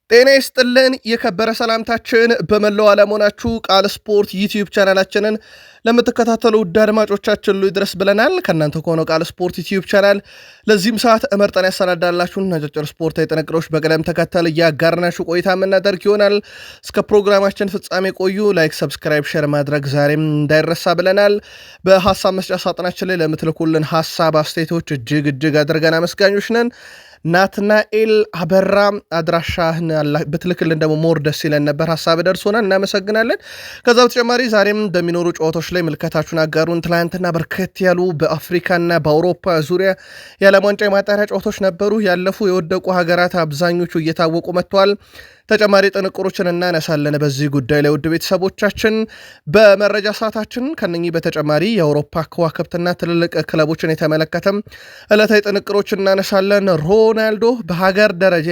ጤና ይስጥልን የከበረ ሰላምታችን በመላው ዓለም ሆናችሁ ቃል ስፖርት ዩቲዩብ ቻናላችንን ለምትከታተሉ ውድ አድማጮቻችን ሁሉ ይድረስ ብለናል። ከእናንተ ከሆነው ቃል ስፖርት ዩቲዩብ ቻናል ለዚህም ሰዓት እመርጠን ያሰናዳላችሁን አጫጭር ስፖርታዊ ጥንቅሮች በቅደም ተከተል እያጋርናችሁ ቆይታ የምናደርግ ይሆናል። እስከ ፕሮግራማችን ፍጻሜ ቆዩ። ላይክ፣ ሰብስክራይብ፣ ሼር ማድረግ ዛሬም እንዳይረሳ ብለናል። በሀሳብ መስጫ ሳጥናችን ላይ ለምትልኩልን ሀሳብ አስተያየቶች እጅግ አድርገን አመስጋኞች ነን። ናትናኤል አበራ አድራሻህን ብትልክልን ደግሞ ሞር ደስ ይለን ነበር። ሀሳብ ደርሶናል፣ እናመሰግናለን። ከዛ በተጨማሪ ዛሬም በሚኖሩ ጨዋታዎች ላይ ምልከታችሁን አጋሩን። ትላንትና በርከት ያሉ በአፍሪካና በአውሮፓ ዙሪያ የዓለም ዋንጫ የማጣሪያ ጨዋታዎች ነበሩ። ያለፉ የወደቁ ሀገራት አብዛኞቹ እየታወቁ መጥተዋል። ተጨማሪ ጥንቅሮችን እናነሳለን በዚህ ጉዳይ ላይ ውድ ቤተሰቦቻችን። በመረጃ ሰዓታችን ከነኚህ በተጨማሪ የአውሮፓ ከዋክብትና ትልልቅ ክለቦችን የተመለከተም ዕለታዊ ጥንቅሮችን እናነሳለን። ሮናልዶ በሀገር ደረጃ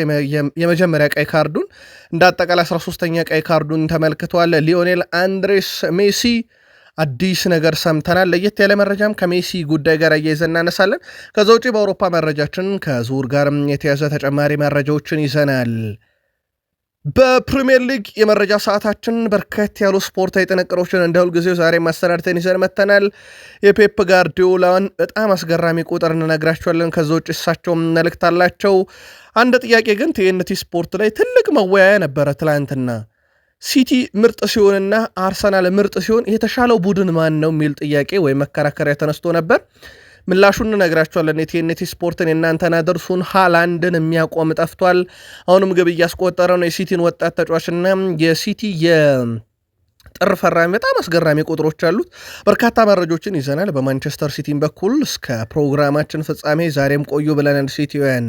የመጀመሪያ ቀይ ካርዱን እንደ አጠቃላይ 13ኛ ቀይ ካርዱን ተመልክቷል። ሊዮኔል አንድሬስ ሜሲ አዲስ ነገር ሰምተናል። ለየት ያለ መረጃም ከሜሲ ጉዳይ ጋር እያይዘን እናነሳለን። ከዛ ውጭ በአውሮፓ መረጃችን ከዙር ጋር የተያዘ ተጨማሪ መረጃዎችን ይዘናል። በፕሪሚየር ሊግ የመረጃ ሰዓታችን በርከት ያሉ ስፖርታዊ ጥንቅሮችን እንደ ሁልጊዜው ዛሬ ማሰናድተን ይዘን መተናል። የፔፕ ጋርዲዮላን በጣም አስገራሚ ቁጥር እንነግራቸዋለን። ከዛ ውጭ እሳቸው መልእክት አላቸው። አንድ ጥያቄ ግን ቲኤንቲ ስፖርት ላይ ትልቅ መወያያ ነበረ ትላንትና። ሲቲ ምርጥ ሲሆንና አርሰናል ምርጥ ሲሆን የተሻለው ቡድን ማን ነው የሚል ጥያቄ ወይም መከራከሪያ ተነስቶ ነበር። ምላሹን እነግራችኋለን። የቲኤንቲ ስፖርትን የእናንተን አድርሱን። ሃላንድን የሚያቆም ጠፍቷል። አሁንም ግብ እያስቆጠረ ነው። የሲቲን ወጣት ተጫዋችና የሲቲ የጥር ፈራሚ በጣም አስገራሚ ቁጥሮች አሉት። በርካታ መረጆችን ይዘናል። በማንቸስተር ሲቲን በኩል እስከ ፕሮግራማችን ፍጻሜ ዛሬም ቆዩ ብለናል። ሲቲውያን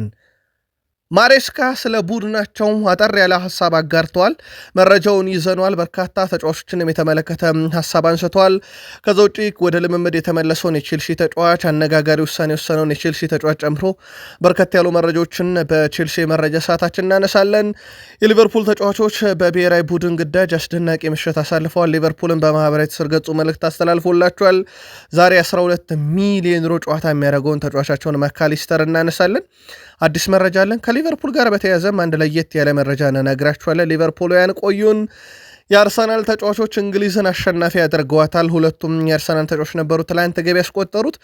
ማሬስካ ስለ ቡድናቸው አጠር ያለ ሀሳብ አጋርተዋል። መረጃውን ይዘኗል። በርካታ ተጫዋቾችንም የተመለከተ ሀሳብ አንስተዋል። ከዛ ውጭ ወደ ልምምድ የተመለሰውን የቼልሲ ተጫዋች አነጋጋሪ ውሳኔ የወሰነውን የቼልሲ ተጫዋች ጨምሮ በርከት ያሉ መረጃዎችን በቼልሲ መረጃ ሰዓታችን እናነሳለን። የሊቨርፑል ተጫዋቾች በብሔራዊ ቡድን ግዳጅ አስደናቂ ምሽት አሳልፈዋል። ሊቨርፑልን በማህበራዊ ትስስር ገጹ መልእክት አስተላልፎላቸዋል። ዛሬ 12 ሚሊዮን ዩሮ ጨዋታ የሚያደርገውን ተጫዋቻቸውን ማካሊስተር እናነሳለን። አዲስ መረጃ አለን። ከሊቨርፑል ጋር በተያያዘም አንድ ለየት ያለ መረጃ ነግራችኋለን። ሊቨርፑልያን ቆዩን። የአርሰናል ተጫዋቾች እንግሊዝን አሸናፊ ያደርገዋታል። ሁለቱም የአርሰናል ተጫዋቾች ነበሩ ትላንት ገቢ ያስቆጠሩት።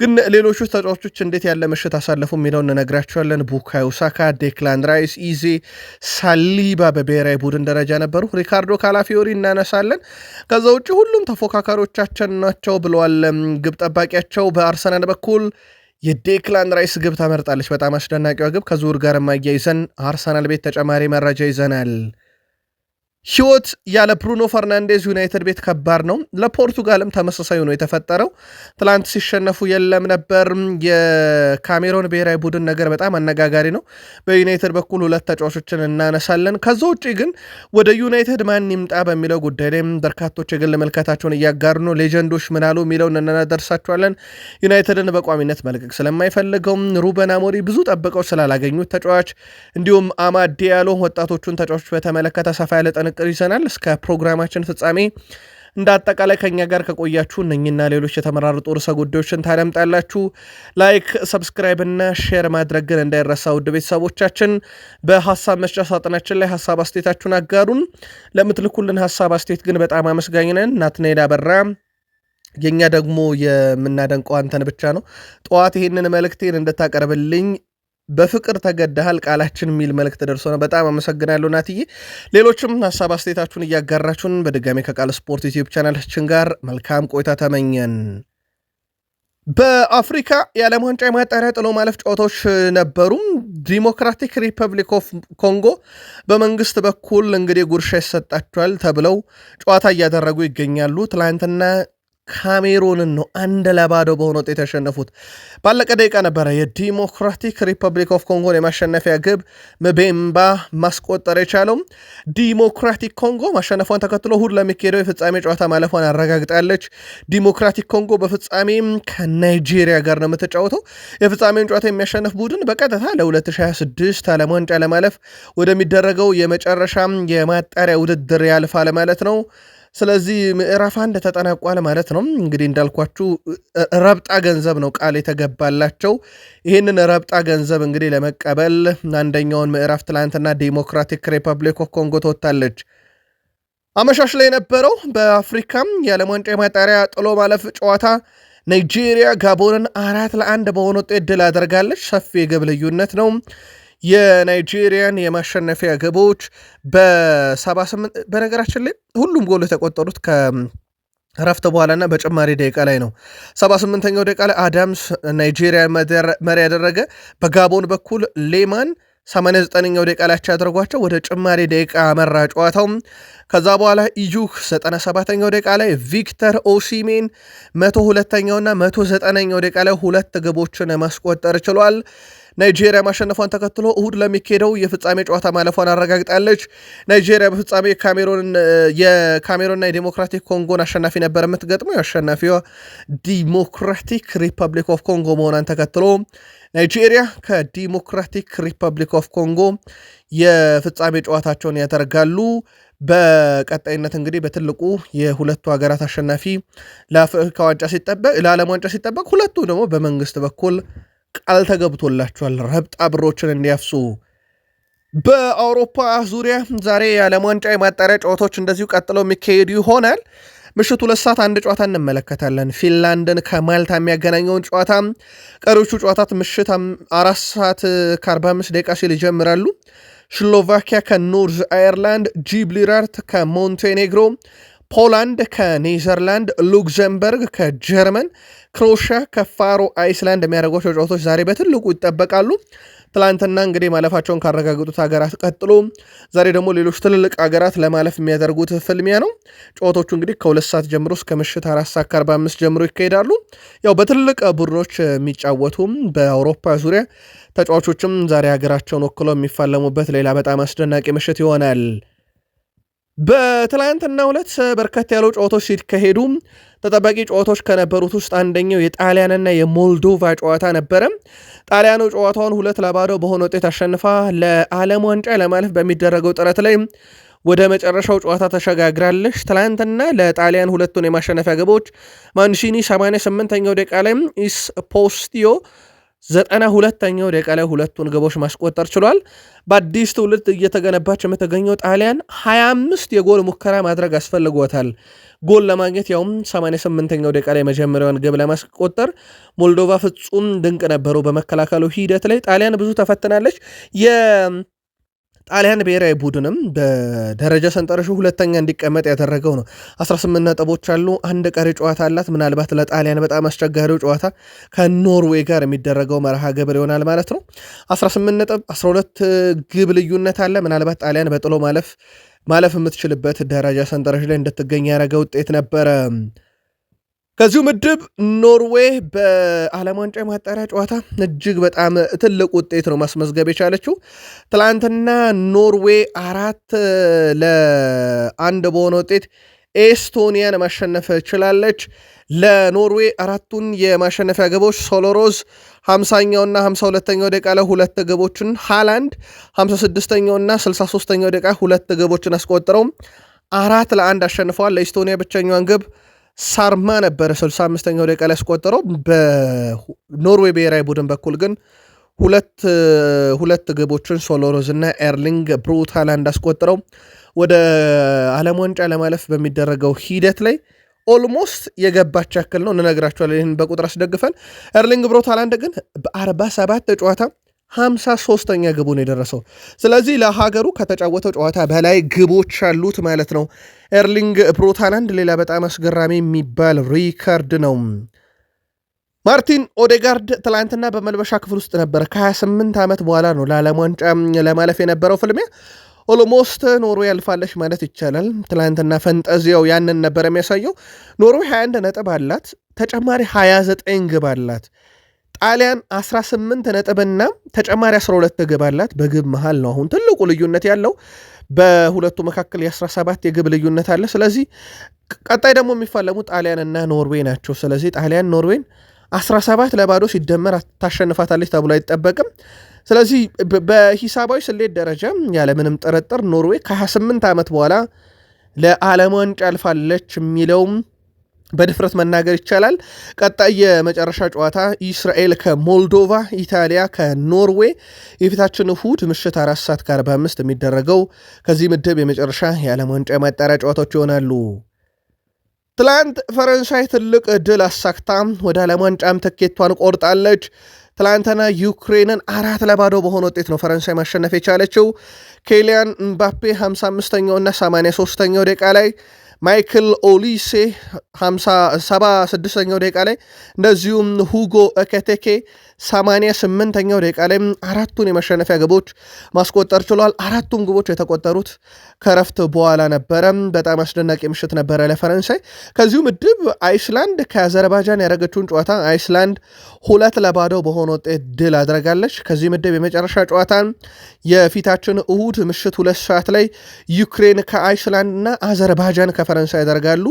ግን ሌሎቹ ተጫዋቾች እንዴት ያለ ምሽት አሳለፉ የሚለውን ነግራችኋለን። ቡካዮ ሳካ፣ ዴክላን ራይስ፣ ኢዜ፣ ሳሊባ በብሔራዊ ቡድን ደረጃ ነበሩ። ሪካርዶ ካላፊዮሪ እናነሳለን። ከዛ ውጭ ሁሉም ተፎካካሪዎቻችን ናቸው ብለዋል ግብ ጠባቂያቸው። በአርሰናል በኩል የዴክላን ራይስ ግብ ታመርጣለች። በጣም አስደናቂዋ ግብ። ከዙር ጋር ማያይዘን አርሰናል ቤት ተጨማሪ መረጃ ይዘናል። ህይወት ያለ ብሩኖ ፈርናንዴዝ ዩናይትድ ቤት ከባድ ነው። ለፖርቱጋልም ተመሳሳይ ነው የተፈጠረው። ትላንት ሲሸነፉ የለም ነበር። የካሜሮን ብሔራዊ ቡድን ነገር በጣም አነጋጋሪ ነው። በዩናይትድ በኩል ሁለት ተጫዋቾችን እናነሳለን። ከዛ ውጭ ግን ወደ ዩናይትድ ማን ይምጣ በሚለው ጉዳይ ላይ በርካቶች የግል መልከታቸውን እያጋሩ ነው። ሌጀንዶች ምናሉ የሚለውን እናደርሳቸዋለን። ዩናይትድን በቋሚነት መልቀቅ ስለማይፈልገውም ሩበን አሞሪ ብዙ ጠብቀው ስላላገኙት ተጫዋች፣ እንዲሁም አማድ ዲያሎ ወጣቶቹን ተጫዋቾች በተመለከተ ሰፋ ያለ ጥንቅር ይዘናል። እስከ ፕሮግራማችን ፍጻሜ እንደ አጠቃላይ ከኛ ጋር ከቆያችሁ እነኝና ሌሎች የተመራረጡ ርዕሰ ጉዳዮችን ታደምጣላችሁ። ላይክ፣ ሰብስክራይብ እና ሼር ማድረግ ግን እንዳይረሳ ውድ ቤተሰቦቻችን። በሀሳብ መስጫ ሳጥናችን ላይ ሀሳብ አስተያየታችሁን አጋሩን። ለምትልኩልን ሀሳብ አስተያየት ግን በጣም አመስጋኝ ነን። ናትናኤል አበራ የኛ ደግሞ የምናደንቀው አንተን ብቻ ነው። ጠዋት ይሄንን መልእክቴን እንድታቀርብልኝ በፍቅር ተገደሃል ቃላችን የሚል መልእክት ደርሶ ነው። በጣም አመሰግናለሁ ናትዬ። ሌሎችም ሀሳብ አስተያየታችሁን እያጋራችሁን በድጋሚ ከቃል ስፖርት ዩቲዩብ ቻናላችን ጋር መልካም ቆይታ ተመኘን። በአፍሪካ የዓለም ዋንጫ የማጣሪያ ጥሎ ማለፍ ጨዋታዎች ነበሩ። ዲሞክራቲክ ሪፐብሊክ ኦፍ ኮንጎ በመንግስት በኩል እንግዲህ ጉርሻ ይሰጣቸዋል ተብለው ጨዋታ እያደረጉ ይገኛሉ። ትላንትና ካሜሮንን ነው 1-0 በሆነ ውጤት ያሸነፉት። ባለቀ ደቂቃ ነበረ የዲሞክራቲክ ሪፐብሊክ ኦፍ ኮንጎን የማሸነፊያ ግብ ምቤምባ ማስቆጠር የቻለው። ዲሞክራቲክ ኮንጎ ማሸነፏን ተከትሎ እሁድ ለሚካሄደው የፍጻሜ ጨዋታ ማለፏን አረጋግጣለች። ዲሞክራቲክ ኮንጎ በፍጻሜም ከናይጄሪያ ጋር ነው የምትጫወተው። የፍጻሜውን ጨዋታ የሚያሸንፍ ቡድን በቀጥታ ለ2026 ዓለም ዋንጫ ለማለፍ ወደሚደረገው የመጨረሻ የማጣሪያ ውድድር ያልፋል ማለት ነው። ስለዚህ ምዕራፍ 1 ተጠናቋል ማለት ነው። እንግዲህ እንዳልኳችሁ ረብጣ ገንዘብ ነው ቃል የተገባላቸው። ይህንን ረብጣ ገንዘብ እንግዲህ ለመቀበል አንደኛውን ምዕራፍ ትላንትና ዲሞክራቲክ ሪፐብሊክ ኦፍ ኮንጎ ተወጥታለች። አመሻሽ ላይ የነበረው በአፍሪካም የዓለም ዋንጫ የማጣሪያ ጥሎ ማለፍ ጨዋታ ናይጄሪያ ጋቦንን 4-1 በሆነ ውጤት ድል አደርጋለች። ሰፊ የግብ ልዩነት ነው። የናይጄሪያን የማሸነፊያ ግቦች በ78 በነገራችን ላይ ሁሉም ጎል የተቆጠሩት ከረፍት በኋላና በጭማሪ ደቂቃ ላይ ነው። 78ኛው ደቂቃ ላይ አዳምስ ናይጄሪያ መሪ ያደረገ፣ በጋቦን በኩል ሌማን 89ኛው ደቂቃ ላይ ያደረጓቸው ወደ ጭማሪ ደቂቃ መራ ጨዋታው። ከዛ በኋላ ኢጁክ 97ኛው ደቂቃ ላይ፣ ቪክተር ኦሲሜን 102ኛውና 109ኛው ደቂቃ ላይ ሁለት ግቦችን ማስቆጠር ችሏል። ናይጄሪያ ማሸነፏን ተከትሎ እሁድ ለሚካሄደው የፍጻሜ ጨዋታ ማለፏን አረጋግጣለች። ናይጄሪያ በፍጻሜ የካሜሮንና የዲሞክራቲክ ኮንጎን አሸናፊ ነበር የምትገጥመው። የአሸናፊዋ ዲሞክራቲክ ሪፐብሊክ ኦፍ ኮንጎ መሆኗን ተከትሎ ናይጄሪያ ከዲሞክራቲክ ሪፐብሊክ ኦፍ ኮንጎ የፍጻሜ ጨዋታቸውን ያደርጋሉ። በቀጣይነት እንግዲህ በትልቁ የሁለቱ ሀገራት አሸናፊ ለአፍሪካ ዋንጫ ሲጠበቅ፣ ለዓለም ዋንጫ ሲጠበቅ፣ ሁለቱ ደግሞ በመንግስት በኩል ቃል ተገብቶላቸዋል ረብጣ ብሮችን እንዲያፍሱ። በአውሮፓ ዙሪያ ዛሬ የዓለም ዋንጫ የማጣሪያ ጨዋታዎች እንደዚሁ ቀጥለው የሚካሄዱ ይሆናል። ምሽት 2 ሰዓት አንድ ጨዋታ እንመለከታለን። ፊንላንድን ከማልታ የሚያገናኘውን ጨዋታ። ቀሪዎቹ ጨዋታት ምሽት 4 ሰዓት ከ45 ደቂቃ ሲል ይጀምራሉ። ስሎቫኪያ ከኖርዝ አየርላንድ፣ ጂብሊራርት ከሞንቴኔግሮ፣ ፖላንድ ከኔዘርላንድ፣ ሉክዘምበርግ ከጀርመን፣ ክሮኤሽያ ከፋሮ አይስላንድ የሚያደርጓቸው ጨዋታዎች ዛሬ በትልቁ ይጠበቃሉ። ትላንትና እንግዲህ ማለፋቸውን ካረጋገጡት ሀገራት ቀጥሎ ዛሬ ደግሞ ሌሎች ትልልቅ ሀገራት ለማለፍ የሚያደርጉት ፍልሚያ ነው። ጨዋታዎቹ እንግዲህ ከ2 ሰዓት ጀምሮ እስከ ምሽት 4 ሰዓት ከ45 ጀምሮ ይካሄዳሉ። ያው በትልቅ ቡድኖች የሚጫወቱም በአውሮፓ ዙሪያ ተጫዋቾችም ዛሬ ሀገራቸውን ወክለው የሚፋለሙበት ሌላ በጣም አስደናቂ ምሽት ይሆናል። በትላንትና ሁለት በርከት ያሉ ጨዋታዎች ሲካሄዱ ተጠባቂ ጨዋታዎች ከነበሩት ውስጥ አንደኛው የጣሊያንና የሞልዶቫ ጨዋታ ነበረ። ጣሊያኑ ጨዋታውን 2-0 በሆነ ውጤት አሸንፋ ለዓለም ዋንጫ ለማለፍ በሚደረገው ጥረት ላይ ወደ መጨረሻው ጨዋታ ተሸጋግራለች። ትላንትና ለጣሊያን ሁለቱን የማሸነፊያ ግቦች ማንሺኒ 88ኛው ደቂቃ ላይ፣ ኢስፖስቲዮ 92ኛው ደቂቃ ላይ ሁለቱን ግቦች ማስቆጠር ችሏል። በአዲስ ትውልድ እየተገነባች የምትገኘው ጣሊያን 25 የጎል ሙከራ ማድረግ አስፈልጎታል ጎል ለማግኘት፣ ያውም 88ኛው ደቂቃ ላይ መጀመሪያውን ግብ ለማስቆጠር። ሞልዶቫ ፍጹም ድንቅ ነበሩ በመከላከሉ ሂደት ላይ። ጣሊያን ብዙ ተፈትናለች። ጣሊያን ብሔራዊ ቡድንም በደረጃ ሰንጠረሹ ሁለተኛ እንዲቀመጥ ያደረገው ነው። 18 ነጥቦች አሉ። አንድ ቀሪ ጨዋታ አላት። ምናልባት ለጣሊያን በጣም አስቸጋሪው ጨዋታ ከኖርዌይ ጋር የሚደረገው መርሃ ግብር ይሆናል ማለት ነው። 18 ነጥብ 12 ግብ ልዩነት አለ። ምናልባት ጣሊያን በጥሎ ማለፍ የምትችልበት ደረጃ ሰንጠረዥ ላይ እንድትገኝ ያደረገ ውጤት ነበረ። ከዚሁ ምድብ ኖርዌይ በዓለም ዋንጫ ማጣሪያ ጨዋታ እጅግ በጣም ትልቅ ውጤት ነው ማስመዝገብ የቻለችው። ትላንትና ኖርዌይ 4-1 በሆነ ውጤት ኤስቶኒያን ማሸነፍ ችላለች። ለኖርዌይ አራቱን የማሸነፊያ ግቦች ሶሎሮዝ 50ኛውና 52ኛው ደቂቃ ላይ ሁለት ግቦችን፣ ሃላንድ 56ኛውና 63ኛው ደቂቃ ሁለት ግቦችን አስቆጥረው 4-1 አሸንፈዋል። ለኤስቶኒያ ብቸኛዋን ግብ ሳርማ ነበረ 65ኛው ደቂቃ ላይ ያስቆጠረው። በኖርዌይ ብሔራዊ ቡድን በኩል ግን ሁለት ግቦችን ሶሎሮዝ እና ኤርሊንግ ብሩት ሃላንድ አስቆጥረው ወደ ዓለም ዋንጫ ለማለፍ በሚደረገው ሂደት ላይ ኦልሞስት የገባች ያክል ነው እንነግራቸዋለን። ይህን በቁጥር አስደግፈን ኤርሊንግ ብሩት ሃላንድ ግን በ47 ጨዋታ 53ኛ ግቡን የደረሰው። ስለዚህ ለሀገሩ ከተጫወተው ጨዋታ በላይ ግቦች አሉት ማለት ነው ኤርሊንግ ብሩት ሃላንድ። ሌላ በጣም አስገራሚ የሚባል ሪከርድ ነው። ማርቲን ኦዴጋርድ ትላንትና በመልበሻ ክፍል ውስጥ ነበረ። ከ28 ዓመት በኋላ ነው ለዓለም ዋንጫ ለማለፍ የነበረው ፍልሚያ። ኦልሞስት ኖርዌይ ያልፋለች ማለት ይቻላል። ትላንትና ፈንጠዚያው ያንን ነበር የሚያሳየው። ኖርዌይ 21 ነጥብ አላት፣ ተጨማሪ 29 ግብ አላት። ጣሊያን 18 ነጥብና ተጨማሪ 12 ግብ አላት። በግብ መሃል ነው አሁን ትልቁ ልዩነት ያለው። በሁለቱ መካከል የ17 የግብ ልዩነት አለ። ስለዚህ ቀጣይ ደግሞ የሚፋለሙ ጣሊያንና ኖርዌይ ናቸው። ስለዚህ ጣሊያን ኖርዌይን 17-0 ሲደመር ታሸንፋታለች ተብሎ አይጠበቅም። ስለዚህ በሂሳባዊ ስሌት ደረጃ ያለምንም ጥርጥር ኖርዌይ ከ28 ዓመት በኋላ ለዓለም ዋንጫ አልፋለች የሚለውም በድፍረት መናገር ይቻላል። ቀጣይ የመጨረሻ ጨዋታ እስራኤል ከሞልዶቫ፣ ኢታሊያ ከኖርዌይ የፊታችን እሁድ ምሽት 4:45 የሚደረገው ከዚህ ምድብ የመጨረሻ የዓለም ዋንጫ የማጣሪያ ጨዋታዎች ይሆናሉ። ትላንት ፈረንሳይ ትልቅ ድል አሳክታ ወደ ዓለም ዋንጫም ትኬቷን ቆርጣለች። ትላንትና ዩክሬንን 4-0 በሆነ ውጤት ነው ፈረንሳይ ማሸነፍ የቻለችው። ኬሊያን ምባፔ 55ኛው እና 83ኛው ደቂቃ ላይ፣ ማይክል ኦሊሴ 76ኛው ደቂቃ ላይ፣ እንደዚሁም ሁጎ ኤኪቲኬ 88ኛው ደቂቃ ላይ አራቱን የመሸነፊያ ግቦች ማስቆጠር ችሏል። አራቱም ግቦች የተቆጠሩት ከረፍት በኋላ ነበረ። በጣም አስደናቂ ምሽት ነበረ ለፈረንሳይ። ከዚሁ ምድብ አይስላንድ ከአዘርባይጃን ያደረገችውን ጨዋታ አይስላንድ 2-0 በሆነ ውጤት ድል አድርጋለች። ከዚህ ምድብ የመጨረሻ ጨዋታ የፊታችን እሁድ ምሽት 2 ሰዓት ላይ ዩክሬን ከአይስላንድ እና አዘርባይጃን ከፈረንሳይ ያደርጋሉ።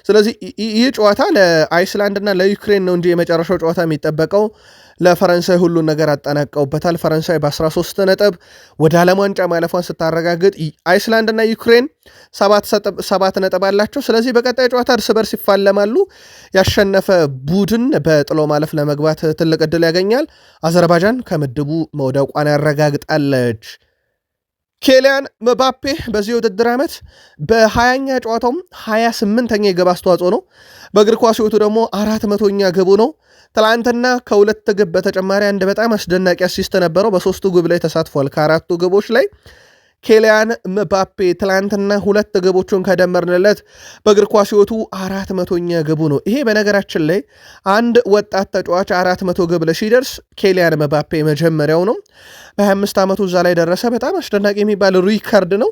ስለዚህ ይህ ጨዋታ ለአይስላንድ እና ለዩክሬን ነው እንጂ የመጨረሻው ጨዋታ የሚጠበቀው ለፈረንሳይ ሁሉን ነገር አጠናቀውበታል። ፈረንሳይ በ13 ነጥብ ወደ ዓለም ዋንጫ ማለፏን ስታረጋግጥ አይስላንድ እና ዩክሬን 7 ነጥብ አላቸው። ስለዚህ በቀጣይ ጨዋታ እርስ በርስ ይፋለማሉ። ያሸነፈ ቡድን በጥሎ ማለፍ ለመግባት ትልቅ ዕድል ያገኛል። አዘርባይጃን ከምድቡ መውደቋን ያረጋግጣለች። ኬሊያን ምባፔ በዚህ ውድድር ዓመት በ20ኛ ጨዋታውም 28ኛ የግብ አስተዋጽኦ ነው። በእግር ኳስ ሕይወቱ ደግሞ 400ኛ ግቡ ነው። ትላንትና ከሁለት ግብ በተጨማሪ አንድ በጣም አስደናቂ አሲስት ነበረው። በ3ቱ ግብ ላይ ተሳትፏል። ከ4ቱ ግቦች ላይ ኬሊያን ምባፔ ትላንትና 2 ግቦቹን ከደመርንለት በእግር ኳስ ሕይወቱ 400ኛ ግቡ ነው። ይሄ በነገራችን ላይ አንድ ወጣት ተጫዋች 400 ግብ ሲደርስ ኬሊያን ምባፔ መጀመሪያው ነው። በ25 ዓመቱ እዛ ላይ ደረሰ። በጣም አስደናቂ የሚባል ሪከርድ ነው።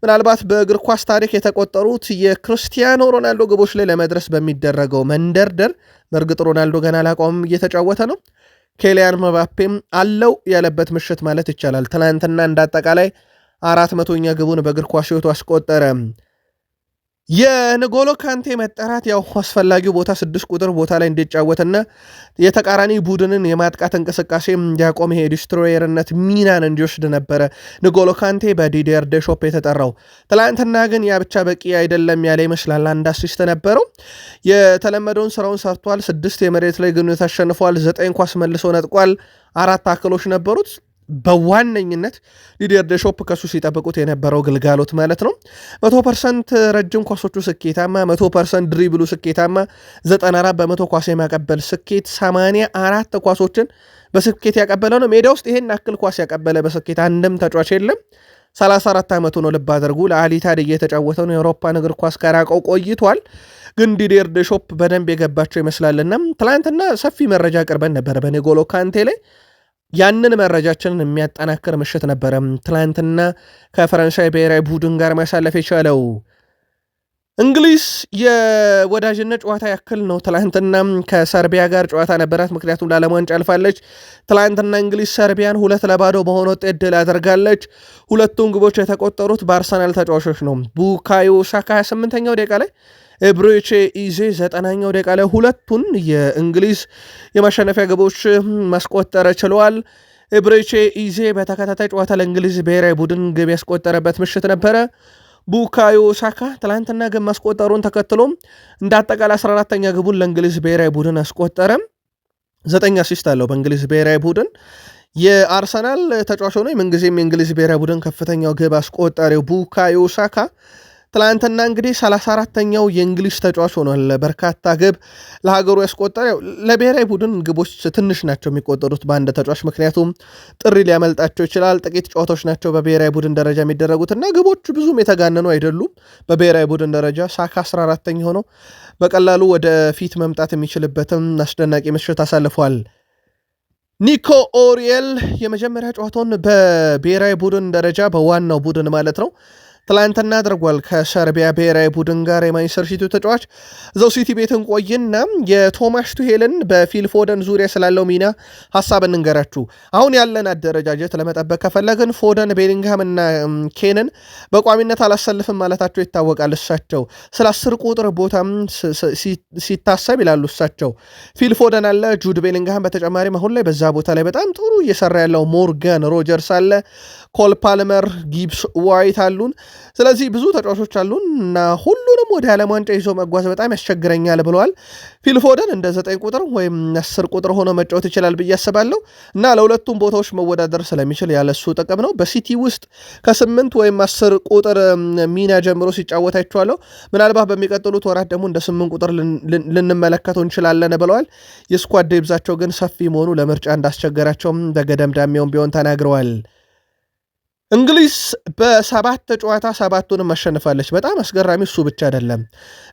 ምናልባት በእግር ኳስ ታሪክ የተቆጠሩት የክርስቲያኖ ሮናልዶ ግቦች ላይ ለመድረስ በሚደረገው መንደርደር፣ በእርግጥ ሮናልዶ ገና አላቆምም፣ እየተጫወተ ነው። ኬሊያን ምባፔም አለው ያለበት ምሽት ማለት ይቻላል። ትናንትና እንዳጠቃላይ 400ኛ ግቡን በእግር ኳስ ሕይወቱ አስቆጠረ። የንጎሎ ካንቴ መጠራት ያው አስፈላጊው ቦታ 6 ቁጥር ቦታ ላይ እንዲጫወትና የተቃራኒ ቡድንን የማጥቃት እንቅስቃሴ እንዲያቆም ይሄ ዲስትሮየርነት ሚናን እንዲወስድ ነበረ ንጎሎ ካንቴ በዲዲየር ዴሾፕ የተጠራው። ትላንትና ግን ያ ብቻ በቂ አይደለም ያለ ይመስላል። አንድ አሲስት ነበረው። የተለመደውን ስራውን ሰርቷል። 6 የመሬት ላይ ግንኙነት አሸንፏል። 9 ኳስ መልሶ ነጥቋል። 4 ታክሎች ነበሩት። በዋነኝነት ዲዲየር ዴሾፕ ከሱ ሲጠብቁት የነበረው ግልጋሎት ማለት ነው። 100% ረጅም ኳሶቹ ስኬታማ፣ 100% ድሪብሉ ስኬታማ፣ 94% ኳስ የማቀበል ስኬት፣ 84 ኳሶችን በስኬት ያቀበለ ነው። ሜዳ ውስጥ ይሄን አክል ኳስ ያቀበለ በስኬት አንድም ተጫዋች የለም። 34 ዓመቱ ነው። ልብ አድርጉ። ለአሊታድ እየተጫወተ ነው። የአውሮፓን እግር ኳስ ከራቀው ቆይቷል። ግን ዲዲየር ዴሾፕ በደንብ የገባቸው ይመስላልና ትላንትና ሰፊ መረጃ አቅርበን ነበረ በንጎሎ ካንቴ ላይ። ያንን መረጃችንን የሚያጠናክር ምሽት ነበረ ትላንትና ከፈረንሳይ ብሔራዊ ቡድን ጋር ማሳለፍ የቻለው። እንግሊዝ የወዳጅነት ጨዋታ ያክል ነው። ትላንትና ከሰርቢያ ጋር ጨዋታ ነበራት፣ ምክንያቱም ለዓለም ዋንጫ አልፋለች። ትላንትና እንግሊዝ ሰርቢያን 2-0 በሆነ ውጤት ድል አድርጋለች። ሁለቱም ግቦች የተቆጠሩት በአርሰናል ተጫዋቾች ነው። ቡካዮ ሳካ 28ኛው ደቂቃ ላይ፣ ኤብሬቼ ኢዜ 90ኛው ደቂቃ ላይ ሁለቱን የእንግሊዝ የማሸነፊያ ግቦች ማስቆጠር ችለዋል። ኤብሬቼ ኢዜ በተከታታይ ጨዋታ ለእንግሊዝ ብሔራዊ ቡድን ግብ ያስቆጠረበት ምሽት ነበረ። ቡካዮ ሳካ ትላንትና ግብ ማስቆጠሩን ተከትሎም እንደ አጠቃላይ 14ኛ ግቡን ለእንግሊዝ ብሔራዊ ቡድን አስቆጠረ። 9 አሲስት አለው በእንግሊዝ ብሔራዊ ቡድን። የአርሰናል ተጫዋች ሆኖ የምንጊዜም የእንግሊዝ ብሔራዊ ቡድን ከፍተኛው ግብ አስቆጣሪው ቡካዮ ሳካ ትላንትና እንግዲህ 34ኛው የእንግሊዝ ተጫዋች ሆኗል። በርካታ ግብ ለሀገሩ ያስቆጠረ። ለብሔራዊ ቡድን ግቦች ትንሽ ናቸው የሚቆጠሩት በአንድ ተጫዋች፣ ምክንያቱም ጥሪ ሊያመልጣቸው ይችላል። ጥቂት ጨዋታዎች ናቸው በብሔራዊ ቡድን ደረጃ የሚደረጉትና ግቦቹ ብዙም የተጋነኑ አይደሉም። በብሔራዊ ቡድን ደረጃ ሳካ 14ኛ ሆነው በቀላሉ ወደ ፊት መምጣት የሚችልበትም አስደናቂ ምሽት አሳልፏል። ኒኮ ኦሪየል የመጀመሪያ ጨዋታውን በብሔራዊ ቡድን ደረጃ በዋናው ቡድን ማለት ነው ትላንትና አድርጓል። ከሰርቢያ ብሔራዊ ቡድን ጋር የማንቸስተር ሲቲ ተጫዋች እዛው ሲቲ ቤትን ቆይና የቶማስ ቱሄልን በፊል ፎደን ዙሪያ ስላለው ሚና ሀሳብ እንንገራችሁ። አሁን ያለን አደረጃጀት ለመጠበቅ ከፈለግን ፎደን፣ ቤሊንግሃም እና ኬንን በቋሚነት አላሰልፍም ማለታቸው ይታወቃል። እሳቸው ስለ 10 ቁጥር ቦታም ሲታሰብ ይላሉ እሳቸው ፊል ፎደን አለ፣ ጁድ ቤሊንግሃም፣ በተጨማሪም አሁን ላይ በዛ ቦታ ላይ በጣም ጥሩ እየሰራ ያለው ሞርጋን ሮጀርስ አለ፣ ኮል ፓልመር፣ ጊብስ ዋይት አሉን። ስለዚህ ብዙ ተጫዋቾች አሉና ሁሉንም ወደ ዓለም ዋንጫ ይዞ መጓዝ በጣም ያስቸግረኛል ብለዋል። ፊል ፎደን እንደ 9 ቁጥር ወይም 10 ቁጥር ሆኖ መጫወት ይችላል ብዬ አስባለሁ እና ለሁለቱም ቦታዎች መወዳደር ስለሚችል ያለሱ ጥቅም ነው። በሲቲ ውስጥ ከ8 ወይም 10 ቁጥር ሚና ጀምሮ ሲጫወት አይቼዋለሁ። ምናልባት በሚቀጥሉት ወራት ደግሞ እንደ 8 ቁጥር ልንመለከተው እንችላለን ብለዋል። የስኳድ ዴብዛቸው ግን ሰፊ መሆኑ ለምርጫ እንዳስቸገራቸውም በገደምዳሜውም ቢሆን ተናግረዋል። እንግሊዝ በ7 ጨዋታ 7ቱንም አሸንፋለች። በጣም አስገራሚ እሱ ብቻ አይደለም።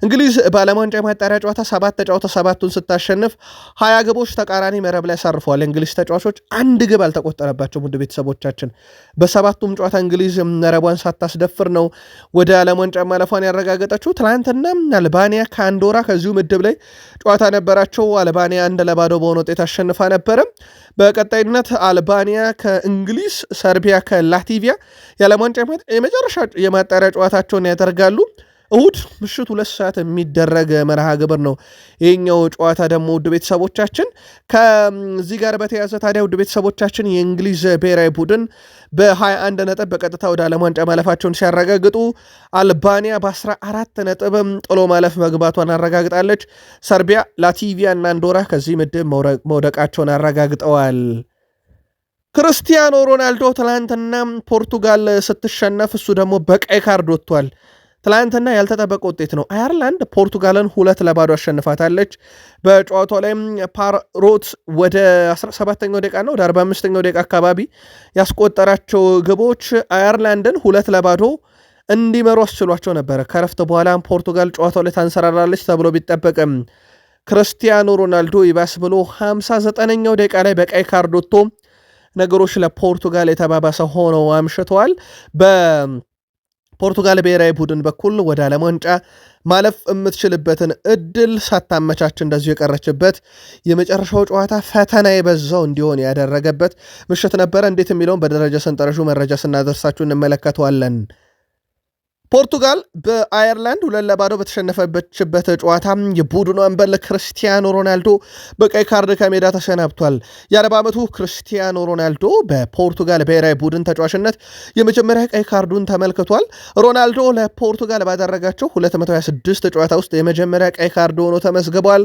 እንግሊዝ በዓለም ዋንጫ የማጣሪያ ጨዋታ 7 ተጫውታ 7ቱን ስታሸንፍ 20 ግቦች ተቃራኒ መረብ ላይ አሳርፈዋል። የእንግሊዝ ተጫዋቾች አንድ ግብ አልተቆጠረባቸውም። ውድ ቤተሰቦቻችን በ7ቱም ጨዋታ እንግሊዝ መረቧን ሳታስደፍር ነው ወደ ዓለም ዋንጫ ማለፏን ያረጋገጠችው። ትናንትና አልባኒያ ከአንዶራ ከዚሁ ምድብ ላይ ጨዋታ ነበራቸው። አልባኒያ 1-0 በሆነ ውጤት አሸንፋ ነበረ። በቀጣይነት አልባኒያ ከእንግሊዝ፣ ሰርቢያ ከላቲቪያ የዓለም ዋንጫ የመጨረሻ የማጣሪያ ጨዋታቸውን ያደርጋሉ። እሁድ ምሽት 2 ሰዓት የሚደረግ መርሃ ግብር ነው ይሄኛው ጨዋታ ደግሞ ውድ ቤተሰቦቻችን። ከዚህ ጋር በተያያዘ ታዲያ ውድ ቤተሰቦቻችን የእንግሊዝ ብሔራዊ ቡድን በ21 ነጥብ በቀጥታ ወደ ዓለም ዋንጫ ማለፋቸውን ሲያረጋግጡ አልባኒያ በ14 ነጥብ ጥሎ ማለፍ መግባቷን አረጋግጣለች። ሰርቢያ፣ ላቲቪያ እና አንዶራ ከዚህ ምድብ መውደቃቸውን አረጋግጠዋል። ክርስቲያኖ ሮናልዶ ትላንትና ፖርቱጋል ስትሸነፍ እሱ ደግሞ በቀይ ካርድ ወጥቷል። ትላንትና ያልተጠበቀ ውጤት ነው። አየርላንድ ፖርቱጋልን 2-0 አሸንፋታለች። በጨዋታው ላይም ፓሮት ወደ 17ኛው ደቂቃ ነው ወደ 45ኛው ደቂቃ አካባቢ ያስቆጠራቸው ግቦች አየርላንድን 2-0 እንዲመሩ አስችሏቸው ነበረ። ከረፍት በኋላ ፖርቱጋል ጨዋታው ላይ ታንሰራራለች ተብሎ ቢጠበቅም ክርስቲያኖ ሮናልዶ ይባስ ብሎ 59ኛው ደቂቃ ላይ በቀይ ካርድ ወጥቶ ነገሮች ለፖርቱጋል የተባባሰ ሆነው አምሽተዋል። ፖርቱጋል ብሔራዊ ቡድን በኩል ወደ ዓለም ዋንጫ ማለፍ የምትችልበትን እድል ሳታመቻች እንደዚሁ የቀረችበት የመጨረሻው ጨዋታ ፈተና የበዛው እንዲሆን ያደረገበት ምሽት ነበረ። እንዴት የሚለውን በደረጃ ሰንጠረዡ መረጃ ስናደርሳችሁ እንመለከተዋለን። ፖርቱጋል በአየርላንድ 2-0 በተሸነፈችበት ጨዋታ የቡድኑ አምበል ክርስቲያኖ ሮናልዶ በቀይ ካርድ ከሜዳ ተሰናብቷል። የ40 ዓመቱ ክርስቲያኖ ሮናልዶ በፖርቱጋል ብሔራዊ ቡድን ተጫዋችነት የመጀመሪያ ቀይ ካርዱን ተመልክቷል። ሮናልዶ ለፖርቱጋል ባደረጋቸው 226 ጨዋታ ውስጥ የመጀመሪያ ቀይ ካርድ ሆኖ ተመዝግቧል።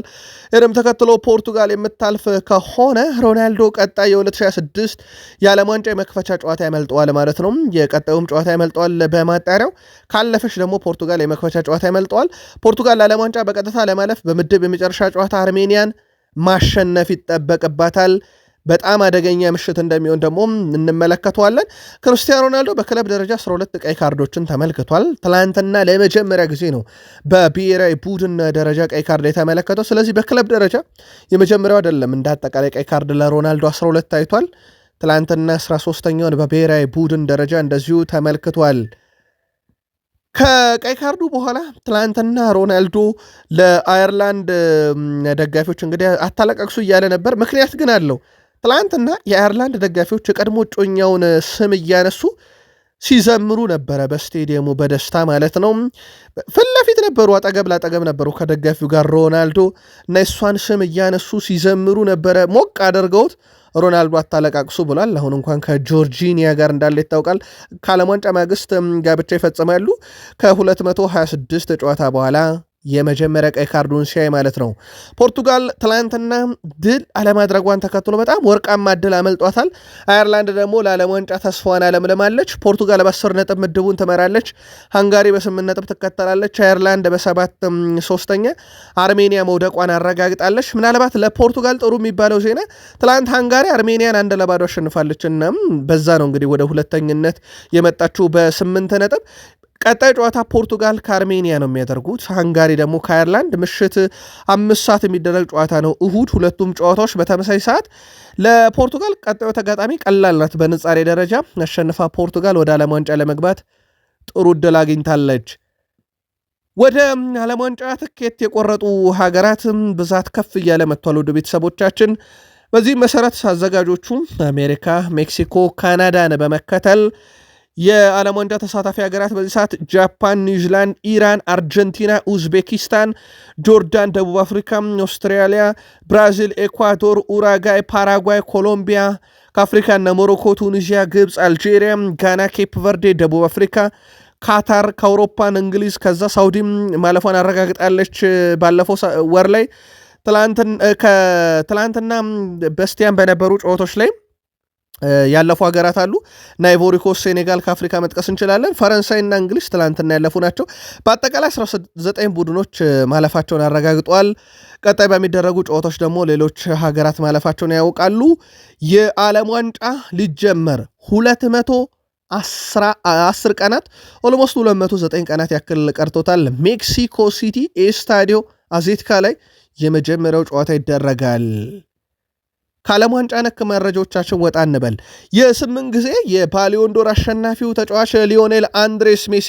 ይህንም ተከትሎ ፖርቱጋል የምታልፍ ከሆነ ሮናልዶ ቀጣይ የ2026 የዓለም ዋንጫ የመክፈቻ ጨዋታ ያመልጠዋል ማለት ነው። የቀጣዩም ጨዋታ ያመልጠዋል በማጣሪያው ካለፈች ደግሞ ፖርቱጋል የመክፈቻ ጨዋታ ያመልጠዋል። ፖርቱጋል ለዓለም ዋንጫ በቀጥታ ለማለፍ በምድብ የመጨረሻ ጨዋታ አርሜኒያን ማሸነፍ ይጠበቅባታል። በጣም አደገኛ ምሽት እንደሚሆን ደግሞ እንመለከተዋለን። ክርስቲያኖ ሮናልዶ በክለብ ደረጃ 12 ቀይ ካርዶችን ተመልክቷል። ትላንትና ለመጀመሪያ ጊዜ ነው በብሔራዊ ቡድን ደረጃ ቀይ ካርድ የተመለከተው። ስለዚህ በክለብ ደረጃ የመጀመሪያው አይደለም። እንደ አጠቃላይ ቀይ ካርድ ለሮናልዶ 12 ታይቷል። ትላንትና 13ኛውን በብሔራዊ ቡድን ደረጃ እንደዚሁ ተመልክቷል። ከቀይ ካርዱ በኋላ ትላንትና ሮናልዶ ለአየርላንድ ደጋፊዎች እንግዲህ አታለቃቅሱ እያለ ነበር። ምክንያት ግን አለው። ትላንትና የአየርላንድ ደጋፊዎች የቀድሞ እጮኛውን ስም እያነሱ ሲዘምሩ ነበረ። በስቴዲየሙ በደስታ ማለት ነው። ፊት ለፊት ነበሩ፣ አጠገብ ላጠገብ ነበሩ ከደጋፊው ጋር ሮናልዶ እና የሷን ስም እያነሱ ሲዘምሩ ነበረ። ሞቅ አደርገውት ሮናልዶ አታለቃቅሱ ብሏል። አሁን እንኳን ከጆርጂኒያ ጋር እንዳለ ይታወቃል። ከዓለም ዋንጫ ማግስት ጋብቻ ይፈጽማሉ። ከ226 ጨዋታ በኋላ የመጀመሪያ ቀይ ካርዱን ሲያይ ማለት ነው። ፖርቱጋል ትላንትና ድል አለማድረጓን ተከትሎ በጣም ወርቃማ ድል አመልጧታል። አየርላንድ ደግሞ ለዓለም ዋንጫ ተስፋዋን አለምልማለች። ፖርቱጋል በ10 ነጥብ ምድቡን ትመራለች። ሃንጋሪ በ8 ነጥብ ትከተላለች። አየርላንድ በ7 ሶስተኛ፣ አርሜኒያ መውደቋን አረጋግጣለች። ምናልባት ለፖርቱጋል ጥሩ የሚባለው ዜና ትላንት ሃንጋሪ አርሜኒያን 1-0 አሸንፋለች እና በዛ ነው እንግዲህ ወደ ሁለተኝነት የመጣችው በ8 ነጥብ። ቀጣይ ጨዋታ ፖርቱጋል ከአርሜኒያ ነው የሚያደርጉት። ሃንጋሪ ደግሞ ከአየርላንድ ምሽት 5 ሰዓት የሚደረግ ጨዋታ ነው እሁድ። ሁለቱም ጨዋታዎች በተመሳሳይ ሰዓት። ለፖርቱጋል ቀጣዩ ተጋጣሚ ቀላል ናት። በንጻሬ ደረጃ አሸንፋ ፖርቱጋል ወደ ዓለም ዋንጫ ለመግባት ጥሩ ዕድል አግኝታለች። ወደ ዓለም ዋንጫ ትኬት የቆረጡ ሀገራት ብዛት ከፍ እያለ መጥቷል። ወደ ቤተሰቦቻችን በዚህ መሰረት አዘጋጆቹ አሜሪካ፣ ሜክሲኮ፣ ካናዳን በመከተል የዓለም ዋንጫ ተሳታፊ ሀገራት በዚህ ሰዓት ጃፓን፣ ኒውዚላንድ፣ ኢራን፣ አርጀንቲና፣ ኡዝቤኪስታን፣ ጆርዳን፣ ደቡብ አፍሪካ፣ አውስትራሊያ፣ ብራዚል፣ ኤኳዶር፣ ኡራጋይ፣ ፓራጓይ፣ ኮሎምቢያ ከአፍሪካ እና ሞሮኮ፣ ቱኒዚያ፣ ግብፅ፣ አልጄሪያ፣ ጋና፣ ኬፕ ቨርዴ፣ ደቡብ አፍሪካ ካታር ከአውሮፓን እንግሊዝ ከዛ ሳውዲም ማለፏን አረጋግጣለች። ባለፈው ወር ላይ ትላንትና በስቲያን በነበሩ ጨዋታዎች ላይ ያለፉ ሀገራት አሉ። አይቮሪኮስት፣ ሴኔጋል ከአፍሪካ መጥቀስ እንችላለን። ፈረንሳይና እንግሊዝ ትላንትና ያለፉ ናቸው። በአጠቃላይ 19 ቡድኖች ማለፋቸውን አረጋግጠዋል። ቀጣይ በሚደረጉ ጨዋታዎች ደግሞ ሌሎች ሀገራት ማለፋቸውን ያውቃሉ። የዓለም ዋንጫ ሊጀመር 210 ቀናት ኦልሞስት 209 ቀናት ያክል ቀርቶታል። ሜክሲኮ ሲቲ ኤስታዲዮ አዜትካ ላይ የመጀመሪያው ጨዋታ ይደረጋል። ከዓለም ዋንጫ ነክ መረጃዎቻችን ወጣ እንበል። የ8 ጊዜ የባሊዮንዶር አሸናፊው ተጫዋች ሊዮኔል አንድሬስ ሜሲ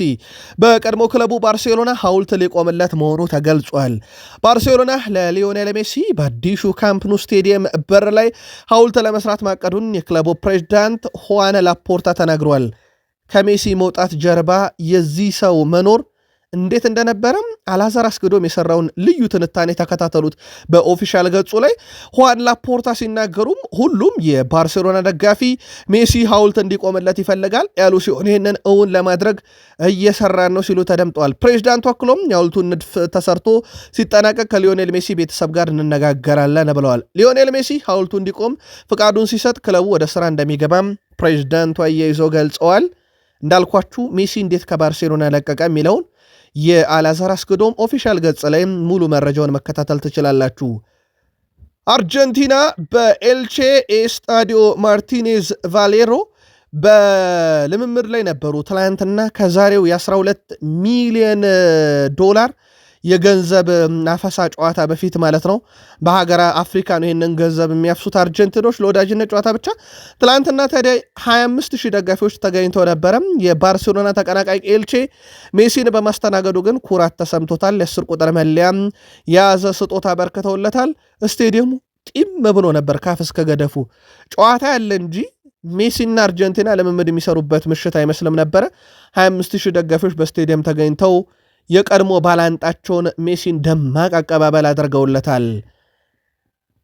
በቀድሞ ክለቡ ባርሴሎና ሐውልት ሊቆምለት መሆኑ ተገልጿል። ባርሴሎና ለሊዮኔል ሜሲ በአዲሱ ካምፕ ኑ ስቴዲየም በር ላይ ሐውልት ለመስራት ማቀዱን የክለቡ ፕሬዚዳንት ሁዋን ላፖርታ ተናግሯል። ከሜሲ መውጣት ጀርባ የዚህ ሰው መኖር እንዴት እንደነበረም አላዛር አስገዶም የሰራውን ልዩ ትንታኔ ተከታተሉት በኦፊሻል ገጹ ላይ። ሁዋን ላፖርታ ሲናገሩም ሁሉም የባርሴሎና ደጋፊ ሜሲ ሐውልት እንዲቆምለት ይፈልጋል ያሉ ሲሆን ይህንን እውን ለማድረግ እየሰራን ነው ሲሉ ተደምጠዋል። ፕሬዚዳንቱ አክሎም የሐውልቱን ንድፍ ተሰርቶ ሲጠናቀቅ ከሊዮኔል ሜሲ ቤተሰብ ጋር እንነጋገራለን ብለዋል። ሊዮኔል ሜሲ ሐውልቱ እንዲቆም ፍቃዱን ሲሰጥ ክለቡ ወደ ስራ እንደሚገባም ፕሬዚዳንቱ አያይዘው ገልጸዋል። እንዳልኳችሁ ሜሲ እንዴት ከባርሴሎና ለቀቀ የሚለውን የአላዛር አስገዶም ኦፊሻል ገጽ ላይ ሙሉ መረጃውን መከታተል ትችላላችሁ። አርጀንቲና በኤልቼ ኤስታዲዮ ማርቲኔዝ ቫሌሮ በልምምድ ላይ ነበሩ። ትላንትና ከዛሬው የ12 ሚሊዮን ዶላር የገንዘብ ናፈሳ ጨዋታ በፊት ማለት ነው። በሀገር አፍሪካ ነው ይህንን ገንዘብ የሚያፍሱት አርጀንቲኖች ለወዳጅነት ጨዋታ ብቻ። ትላንትና ታዲያ 25,000 ደጋፊዎች ተገኝተው ነበረ። የባርሴሎና ተቀናቃይ ኤልቼ ሜሲን በማስተናገዱ ግን ኩራት ተሰምቶታል። የ10 ቁጥር መለያ የያዘ ስጦታ አበርክተውለታል። ስቴዲየሙ ጢም ብሎ ነበር ካፍ እስከ ገደፉ። ጨዋታ ያለ እንጂ ሜሲና አርጀንቲና ልምምድ የሚሰሩበት ምሽት አይመስልም ነበረ። 25,000 ደጋፊዎች በስቴዲየም ተገኝተው የቀድሞ ባላንጣቸውን ሜሲን ደማቅ አቀባበል አድርገውለታል።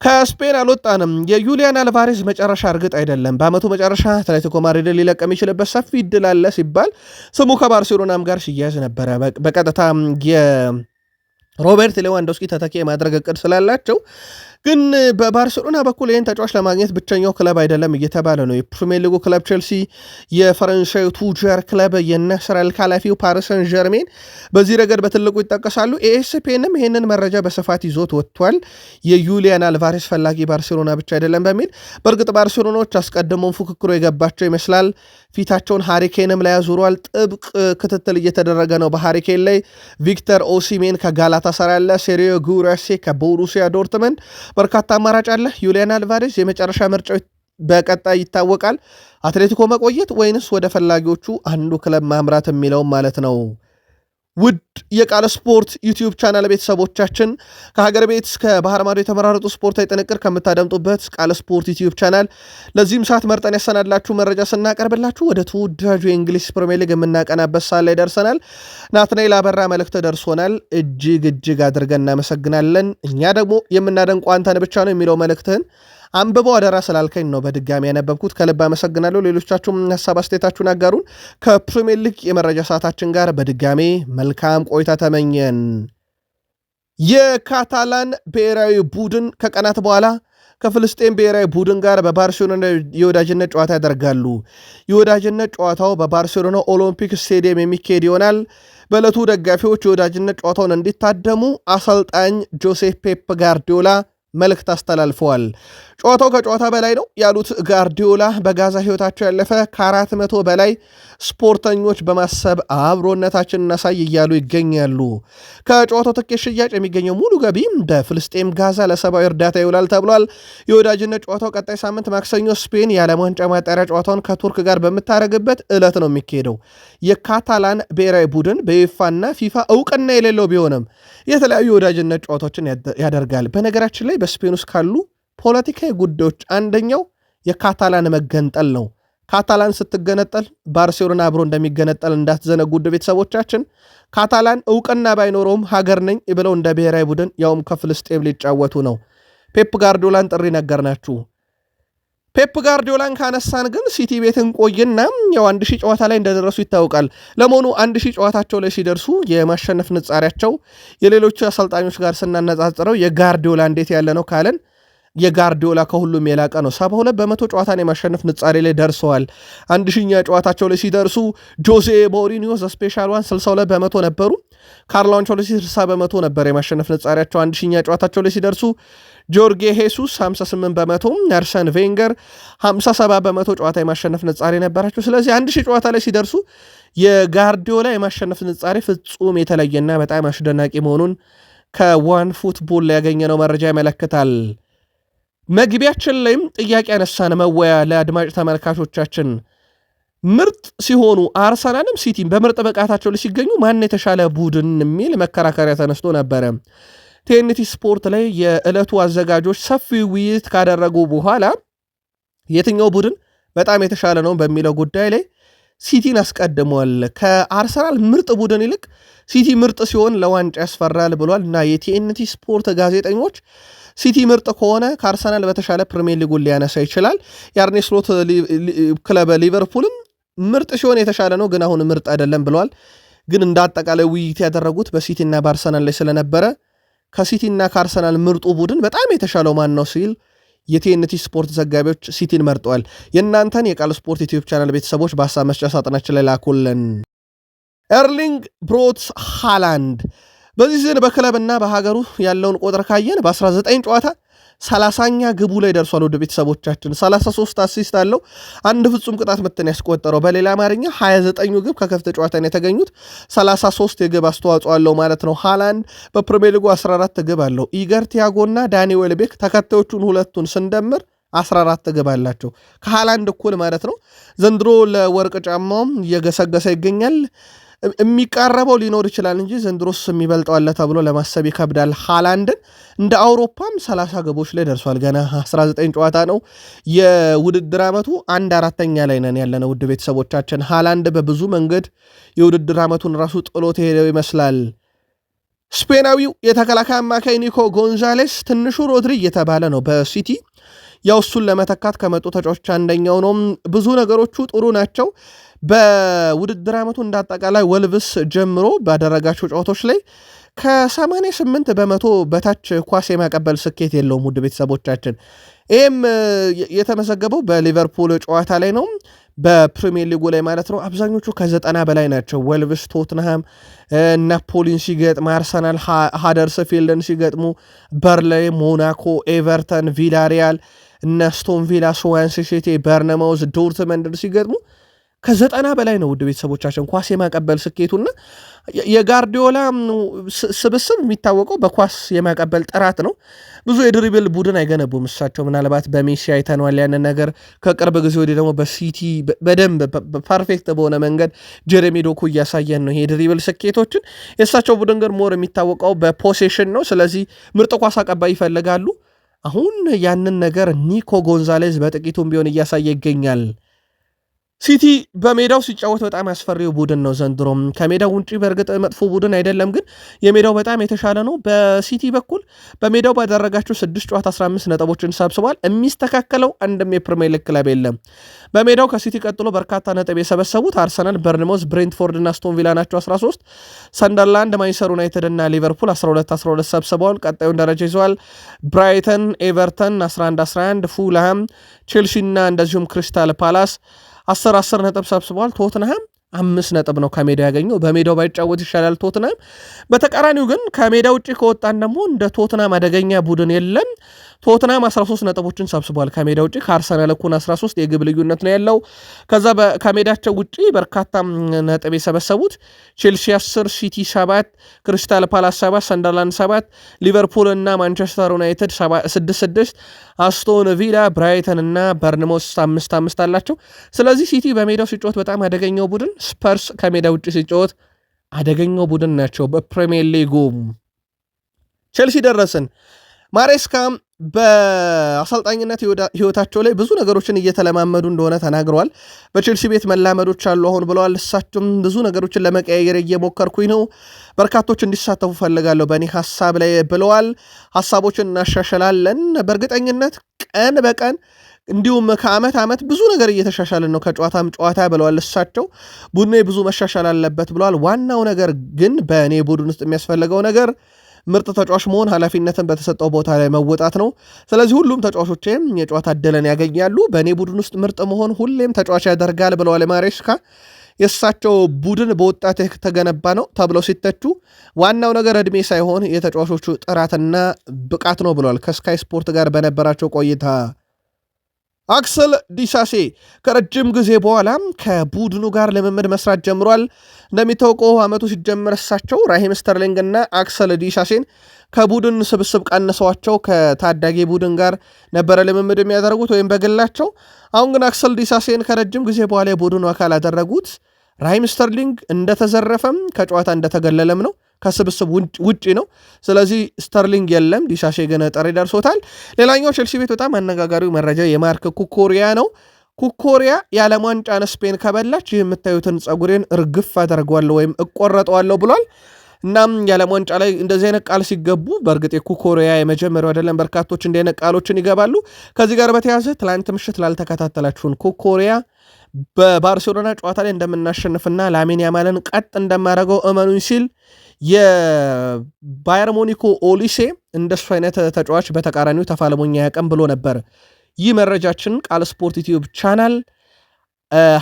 ከስፔን አልወጣንም። የዩሊያን አልቫሬዝ መጨረሻ እርግጥ አይደለም። በአመቱ መጨረሻ አትሌቲኮ ማድሪድን ሊለቅ የሚችልበት ሰፊ እድል አለ ሲባል ስሙ ከባርሴሎናም ጋር ሲያዝ ነበረ። በቀጥታ የሮበርት ሌዋንዶስኪ ተተኪ የማድረግ እቅድ ስላላቸው ግን በባርሴሎና በኩል ይህን ተጫዋች ለማግኘት ብቸኛው ክለብ አይደለም እየተባለ ነው። የፕሪሚየር ሊጉ ክለብ ቼልሲ፣ የፈረንሳዩ ቱጃር ክለብ የነስር አልካላፊው ፓሪስ ሰን ዠርሜን በዚህ ረገድ በትልቁ ይጠቀሳሉ። ኤኤስፒኤንም ይህንን መረጃ በስፋት ይዞት ወጥቷል። የዩሊያን አልቫሬስ ፈላጊ ባርሴሎና ብቻ አይደለም በሚል በእርግጥ ባርሴሎናዎች አስቀድሞም ፉክክሩ የገባቸው ይመስላል። ፊታቸውን ሃሪኬንም ላይ ያዙሯል። ጥብቅ ክትትል እየተደረገ ነው በሃሪኬን ላይ። ቪክተር ኦሲሜን ከጋላታሳራይ አለ። ሴሪዮ ጉራሴ ከቦሩሲያ ዶርትመንድ በርካታ አማራጭ አለ። ዩሊያን አልቫሬዝ የመጨረሻ ምርጫው በቀጣይ ይታወቃል። አትሌቲኮ መቆየት ወይንስ ወደ ፈላጊዎቹ አንዱ ክለብ ማምራት የሚለውም ማለት ነው። ውድ የቃል ስፖርት ዩቲዩብ ቻናል ቤተሰቦቻችን ከሀገር ቤት እስከ ባህር ማዶ የተመራረጡ ስፖርታዊ ጥንቅር ከምታደምጡበት ቃል ስፖርት ዩቲዩብ ቻናል ለዚህም ሰዓት መርጠን ያሰናድላችሁ መረጃ ስናቀርብላችሁ ወደ ተወዳጁ የእንግሊዝ ፕሪሚየር ሊግ የምናቀናበት ሰዓት ላይ ደርሰናል። ናትናኤል አበራ መልእክት ደርሶናል። እጅግ አድርገን እናመሰግናለን። እኛ ደግሞ የምናደንቀው አንተን ብቻ ነው የሚለው መልእክትህን አንብበው አደራ ስላልከኝ ነው በድጋሚ ያነበብኩት። ከልብ አመሰግናለሁ። ሌሎቻችሁም ሀሳብ አስተያየታችሁን አጋሩን። ከፕሪሚየር ሊግ የመረጃ ሰዓታችን ጋር በድጋሚ መልካም ቆይታ ተመኘን። የካታላን ብሔራዊ ቡድን ከቀናት በኋላ ከፍልስጤም ብሔራዊ ቡድን ጋር በባርሴሎና የወዳጅነት ጨዋታ ያደርጋሉ። የወዳጅነት ጨዋታው በባርሴሎና ኦሎምፒክ ስቴዲየም የሚካሄድ ይሆናል። በዕለቱ ደጋፊዎች የወዳጅነት ጨዋታውን እንዲታደሙ አሰልጣኝ ጆሴፕ ፔፕ ጋርዲዮላ መልእክት አስተላልፈዋል። ጨዋታው ከጨዋታ በላይ ነው ያሉት ጋርዲዮላ በጋዛ ህይወታቸው ያለፈ ከ400 በላይ ስፖርተኞች በማሰብ አብሮነታችን እናሳይ እያሉ ይገኛሉ። ከጨዋታው ትኬት ሽያጭ የሚገኘው ሙሉ ገቢ በፍልስጤም ጋዛ ለሰብአዊ እርዳታ ይውላል ተብሏል። የወዳጅነት ጨዋታው ቀጣይ ሳምንት ማክሰኞ ስፔን የዓለም ዋንጫ ማጣሪያ ጨዋታውን ከቱርክ ጋር በምታደርግበት ዕለት ነው የሚካሄደው። የካታላን ብሔራዊ ቡድን በዩኤፋና ፊፋ እውቅና የሌለው ቢሆንም የተለያዩ የወዳጅነት ጨዋታዎችን ያደርጋል። በነገራችን ላይ በስፔን ውስጥ ካሉ ፖለቲካዊ ጉዳዮች አንደኛው የካታላን መገንጠል ነው። ካታላን ስትገነጠል ባርሴሎና አብሮ እንደሚገነጠል እንዳትዘነጉ ውድ ቤተሰቦቻችን። ካታላን እውቅና ባይኖረውም ሀገር ነኝ ብለው እንደ ብሔራዊ ቡድን ያውም ከፍልስጤም ሊጫወቱ ነው። ፔፕ ጋርዲዮላን ጥሪ ነገርናችሁ። ፔፕ ጋርዲዮላን ካነሳን ግን ሲቲ ቤትን ቆይና ያው 1000 ጨዋታ ላይ እንደደረሱ ይታወቃል። ለመሆኑ 1000 ጨዋታቸው ላይ ሲደርሱ የማሸነፍ ንጻሪያቸው የሌሎች አሰልጣኞች ጋር ስናነጻጽረው የጋርዲዮላ እንዴት ያለ ነው ካለን የጋርዲዮላ ከሁሉም የላቀ ነው። 72% ጨዋታን የማሸነፍ ንጻሬ ላይ ደርሰዋል። 1000ኛ ጨዋታቸው ላይ ሲደርሱ ጆዜ ሞሪኒዮ ስፔሻል ዋን 62% ነበሩ። ካርሎ አንቸሎቲ 60% ነበር የማሸነፍ ንጻሬያቸው 1000ኛ ጨዋታቸው ላይ ሲደርሱ። ጆርጌ ሄሱስ 58%፣ አርሰን ቬንገር 57% ጨዋታ የማሸነፍ ንጻሬ ነበራቸው። ስለዚህ 1000 ጨዋታ ላይ ሲደርሱ የጋርዲዮላ የማሸነፍ ንጻሬ ፍጹም የተለየና በጣም አስደናቂ መሆኑን ከዋን ፉትቦል ላይ ያገኘነው መረጃ ያመለክታል። መግቢያችን ላይም ጥያቄ ያነሳን መወያ ለአድማጭ ተመልካቾቻችን ምርጥ ሲሆኑ አርሰናልም ሲቲም በምርጥ ብቃታቸው ላይ ሲገኙ ማን የተሻለ ቡድን የሚል መከራከሪያ ተነስቶ ነበረ። ቲኤንቲ ስፖርት ላይ የዕለቱ አዘጋጆች ሰፊ ውይይት ካደረጉ በኋላ የትኛው ቡድን በጣም የተሻለ ነው በሚለው ጉዳይ ላይ ሲቲን አስቀድሟል። ከአርሰናል ምርጥ ቡድን ይልቅ ሲቲ ምርጥ ሲሆን ለዋንጫ ያስፈራል ብሏል እና የቲኤንቲ ስፖርት ጋዜጠኞች ሲቲ ምርጥ ከሆነ ከአርሰናል በተሻለ ፕሪሚየር ሊጉን ሊያነሳ ይችላል። የአርኔ ስሎት ክለብ ሊቨርፑልም ምርጥ ሲሆን የተሻለ ነው፣ ግን አሁን ምርጥ አይደለም ብለዋል። ግን እንደ አጠቃላይ ውይይት ያደረጉት በሲቲና በአርሰናል ላይ ስለነበረ ከሲቲና ከአርሰናል ምርጡ ቡድን በጣም የተሻለው ማን ነው ሲል የቲኤንቲ ስፖርት ዘጋቢዎች ሲቲን መርጠዋል። የእናንተን የቃል ስፖርት ዩቲዩብ ቻናል ቤተሰቦች በሀሳብ መስጫ ሳጥናችን ላይ ላኩልን። ኤርሊንግ ብሮት ሃላንድ በዚህ ሲዝን በክለብና በሀገሩ ያለውን ቁጥር ካየን በ19 ጨዋታ 30ኛ ግቡ ላይ ደርሷል። ወደ ቤተሰቦቻችን 33 አሲስት አለው፣ አንድ ፍጹም ቅጣት ምትን ያስቆጠረው። በሌላ አማርኛ 29 ግብ ከክፍት ጨዋታ የተገኙት 33 የግብ አስተዋጽኦ አለው ማለት ነው። ሃላንድ በፕሪሚየር ሊጉ 14 ግብ አለው። ኢገር ቲያጎና ዳኒ ዌልቤክ ተከታዮቹን ሁለቱን ስንደምር 14 ግብ አላቸው ከሃላንድ እኩል ማለት ነው። ዘንድሮ ለወርቅ ጫማውም እየገሰገሰ ይገኛል። የሚቃረበው ሊኖር ይችላል እንጂ ዘንድሮስ የሚበልጠው አለ ተብሎ ለማሰብ ይከብዳል። ሃላንድን እንደ አውሮፓም 30 ግቦች ላይ ደርሷል። ገና 19 ጨዋታ ነው የውድድር ዓመቱ 1/4ኛ ላይ ነን ያለነው ውድ ቤተሰቦቻችን። ሃላንድ በብዙ መንገድ የውድድር ዓመቱን ራሱ ጥሎት ሄደው ይመስላል። ስፔናዊው የተከላካይ አማካይ ኒኮ ጎንዛሌስ ትንሹ ሮድሪ እየተባለ ነው በሲቲ ያው እሱን ለመተካት ከመጡ ተጫዋቾች አንደኛው ነው። ብዙ ነገሮቹ ጥሩ ናቸው። በውድድር ዓመቱ እንዳጠቃላይ ወልቭስ ጀምሮ ባደረጋቸው ጨዋታዎች ላይ ከ88% በታች ኳስ የማቀበል ስኬት የለውም ውድ ቤተሰቦቻችን። ይህም የተመዘገበው በሊቨርፑል ጨዋታ ላይ ነው፣ በፕሪሚየር ሊጉ ላይ ማለት ነው። አብዛኞቹ ከ90 በላይ ናቸው። ወልቭስ፣ ቶትንሃም፣ ናፖሊን ሲገጥሙ፣ አርሰናል ሃደርስፊልድን ሲገጥሙ፣ በርንሌይ፣ ሞናኮ፣ ኤቨርተን፣ ቪላሪያል፣ እነ ስቶን ቪላ፣ ስዋንሲ ሲቲ፣ በርነማውዝ፣ ዶርትመንድን ሲገጥሙ ከ90 በላይ ነው ውድ ቤተሰቦቻችን ኳስ የማቀበል ስኬቱና የጋርዲዮላ ስብስብ የሚታወቀው በኳስ የማቀበል ጥራት ነው። ብዙ የድሪብል ቡድን አይገነቡም እሳቸው። ምናልባት በሜሲ አይተነዋል ያንን ነገር። ከቅርብ ጊዜ ወዲህ ደግሞ በሲቲ በደንብ ፐርፌክት በሆነ መንገድ ጀሬሚ ዶኩ እያሳየን ነው የድሪብል ስኬቶችን። የእሳቸው ቡድን ግን ሞር የሚታወቀው በፖሴሽን ነው። ስለዚህ ምርጥ ኳስ አቀባይ ይፈልጋሉ። አሁን ያንን ነገር ኒኮ ጎንዛሌዝ በጥቂቱም ቢሆን እያሳየ ይገኛል። ሲቲ በሜዳው ሲጫወት በጣም ያስፈሪው ቡድን ነው ዘንድሮም። ከሜዳው ውጪ በእርግጥ መጥፎ ቡድን አይደለም፣ ግን የሜዳው በጣም የተሻለ ነው። በሲቲ በኩል በሜዳው ባደረጋቸው 6 ጨዋታ 15 ነጥቦችን ሰብስቧል። የሚስተካከለው አንድም የፕሪሚየር ሊግ ክለብ የለም። በሜዳው ከሲቲ ቀጥሎ በርካታ ነጥብ የሰበሰቡት አርሰናል፣ በርንሞዝ፣ ብሬንትፎርድ እና ስቶን ቪላ ናቸው 13። ሰንደርላንድ፣ ማንቸስተር ዩናይትድ እና ሊቨርፑል 12 ሰብስበዋል። ቀጣዩን ደረጃ ይዘዋል። ብራይተን፣ ኤቨርተን 11፣ ፉልሃም፣ ቼልሲ እና እንደዚሁም ክሪስታል ፓላስ 10 ነጥብ ሰብስበዋል። ቶትንሃም 5 ነጥብ ነው ከሜዳው ያገኘው። በሜዳው ባይጫወት ይሻላል ቶትንሃም። በተቃራኒው ግን ከሜዳ ውጭ ከወጣን ደግሞ እንደ ቶትንሃም አደገኛ ቡድን የለም። ቶትንሃም 13 ነጥቦችን ሰብስቧል ከሜዳ ውጭ። ከአርሰናል እኩል 13 የግብ ልዩነት ነው ያለው። ከዛ ከሜዳቸው ውጭ በርካታ ነጥብ የሰበሰቡት ቼልሲ 10፣ ሲቲ 7፣ ክሪስታል ፓላስ 7፣ ሰንደርላንድ 7፣ ሊቨርፑል እና ማንቸስተር ዩናይትድ 6፣ አስቶን ቪላ፣ ብራይተን እና በርንሞስ 5 አላቸው። ስለዚህ ሲቲ በሜዳው ሲጫወት በጣም አደገኛው ቡድን፣ ስፐርስ ከሜዳ ውጭ ሲጫወት አደገኛው ቡድን ናቸው በፕሪሚየር ሊጉ። ቼልሲ ደረስን። ማሬስካ በአሰልጣኝነት ህይወታቸው ላይ ብዙ ነገሮችን እየተለማመዱ እንደሆነ ተናግረዋል። በቼልሲ ቤት መላመዶች አሉ አሁን ብለዋል። እሳቸውም ብዙ ነገሮችን ለመቀያየር እየሞከርኩኝ ነው፣ በርካቶች እንዲሳተፉ ፈልጋለሁ በእኔ ሀሳብ ላይ ብለዋል። ሀሳቦችን እናሻሸላለን። በእርግጠኝነት ቀን በቀን እንዲሁም ከዓመት ዓመት ብዙ ነገር እየተሻሻለ ነው ከጨዋታም ጨዋታ ብለዋል እሳቸው። ቡድኔ ብዙ መሻሻል አለበት ብለዋል። ዋናው ነገር ግን በእኔ ቡድን ውስጥ የሚያስፈልገው ነገር ምርጥ ተጫዋች መሆን፣ ኃላፊነትን በተሰጠው ቦታ ላይ መወጣት ነው። ስለዚህ ሁሉም ተጫዋቾችም የጨዋታ ዕድልን ያገኛሉ። በእኔ ቡድን ውስጥ ምርጥ መሆን ሁሌም ተጫዋች ያደርጋል ብለዋል ማሬስካ። የእሳቸው ቡድን በወጣት የተገነባ ነው ተብለው ሲተቹ ዋናው ነገር ዕድሜ ሳይሆን የተጫዋቾቹ ጥራትና ብቃት ነው ብለዋል ከስካይ ስፖርት ጋር በነበራቸው ቆይታ። አክሰል ዲሳሴ ከረጅም ጊዜ በኋላ ከቡድኑ ጋር ልምምድ መስራት ጀምሯል። እንደሚታወቀው ዓመቱ ሲጀምር እሳቸው ራሂም ስተርሊንግ እና አክሰል ዲሳሴን ከቡድን ስብስብ ቀንሰዋቸው ከታዳጊ ቡድን ጋር ነበረ ልምምድ የሚያደርጉት ወይም በግላቸው። አሁን ግን አክሰል ዲሳሴን ከረጅም ጊዜ በኋላ የቡድኑ አካል ያደረጉት። ራሂም ስተርሊንግ እንደተዘረፈም ከጨዋታ እንደተገለለም ነው፣ ከስብስብ ውጪ ነው። ስለዚህ ስተርሊንግ የለም፣ ዲሳሴ ግን ጥሪ ደርሶታል። ሌላኛው ቼልሲ ቤት በጣም አነጋጋሪው መረጃ የማርክ ኩኮሪያ ነው። ኩኮሪያ የዓለም ዋንጫን ስፔን ከበላች ይህ የምታዩትን ጸጉሬን እርግፍ አደርገዋለሁ ወይም እቆረጠዋለሁ ብሏል። እናም የዓለም ዋንጫ ላይ እንደዚህ አይነት ቃል ሲገቡ በእርግጥ የኩኮሪያ የመጀመሪያው አይደለም፣ በርካቶች እንዲህ አይነት ቃሎችን ይገባሉ። ከዚህ ጋር በተያያዘ ትላንት ምሽት ላልተከታተላችሁን ኩኮሪያ በባርሴሎና ጨዋታ ላይ እንደምናሸንፍና ላሚን ያማልን ቀጥ እንደማደርገው እመኑኝ ሲል የባየር ሞኒኮ ኦሊሴ እንደሱ አይነት ተጫዋች በተቃራኒው ተፋልሞኛ ያቀም ብሎ ነበር። ይህ መረጃችን ቃል ስፖርት ዩቲዩብ ቻናል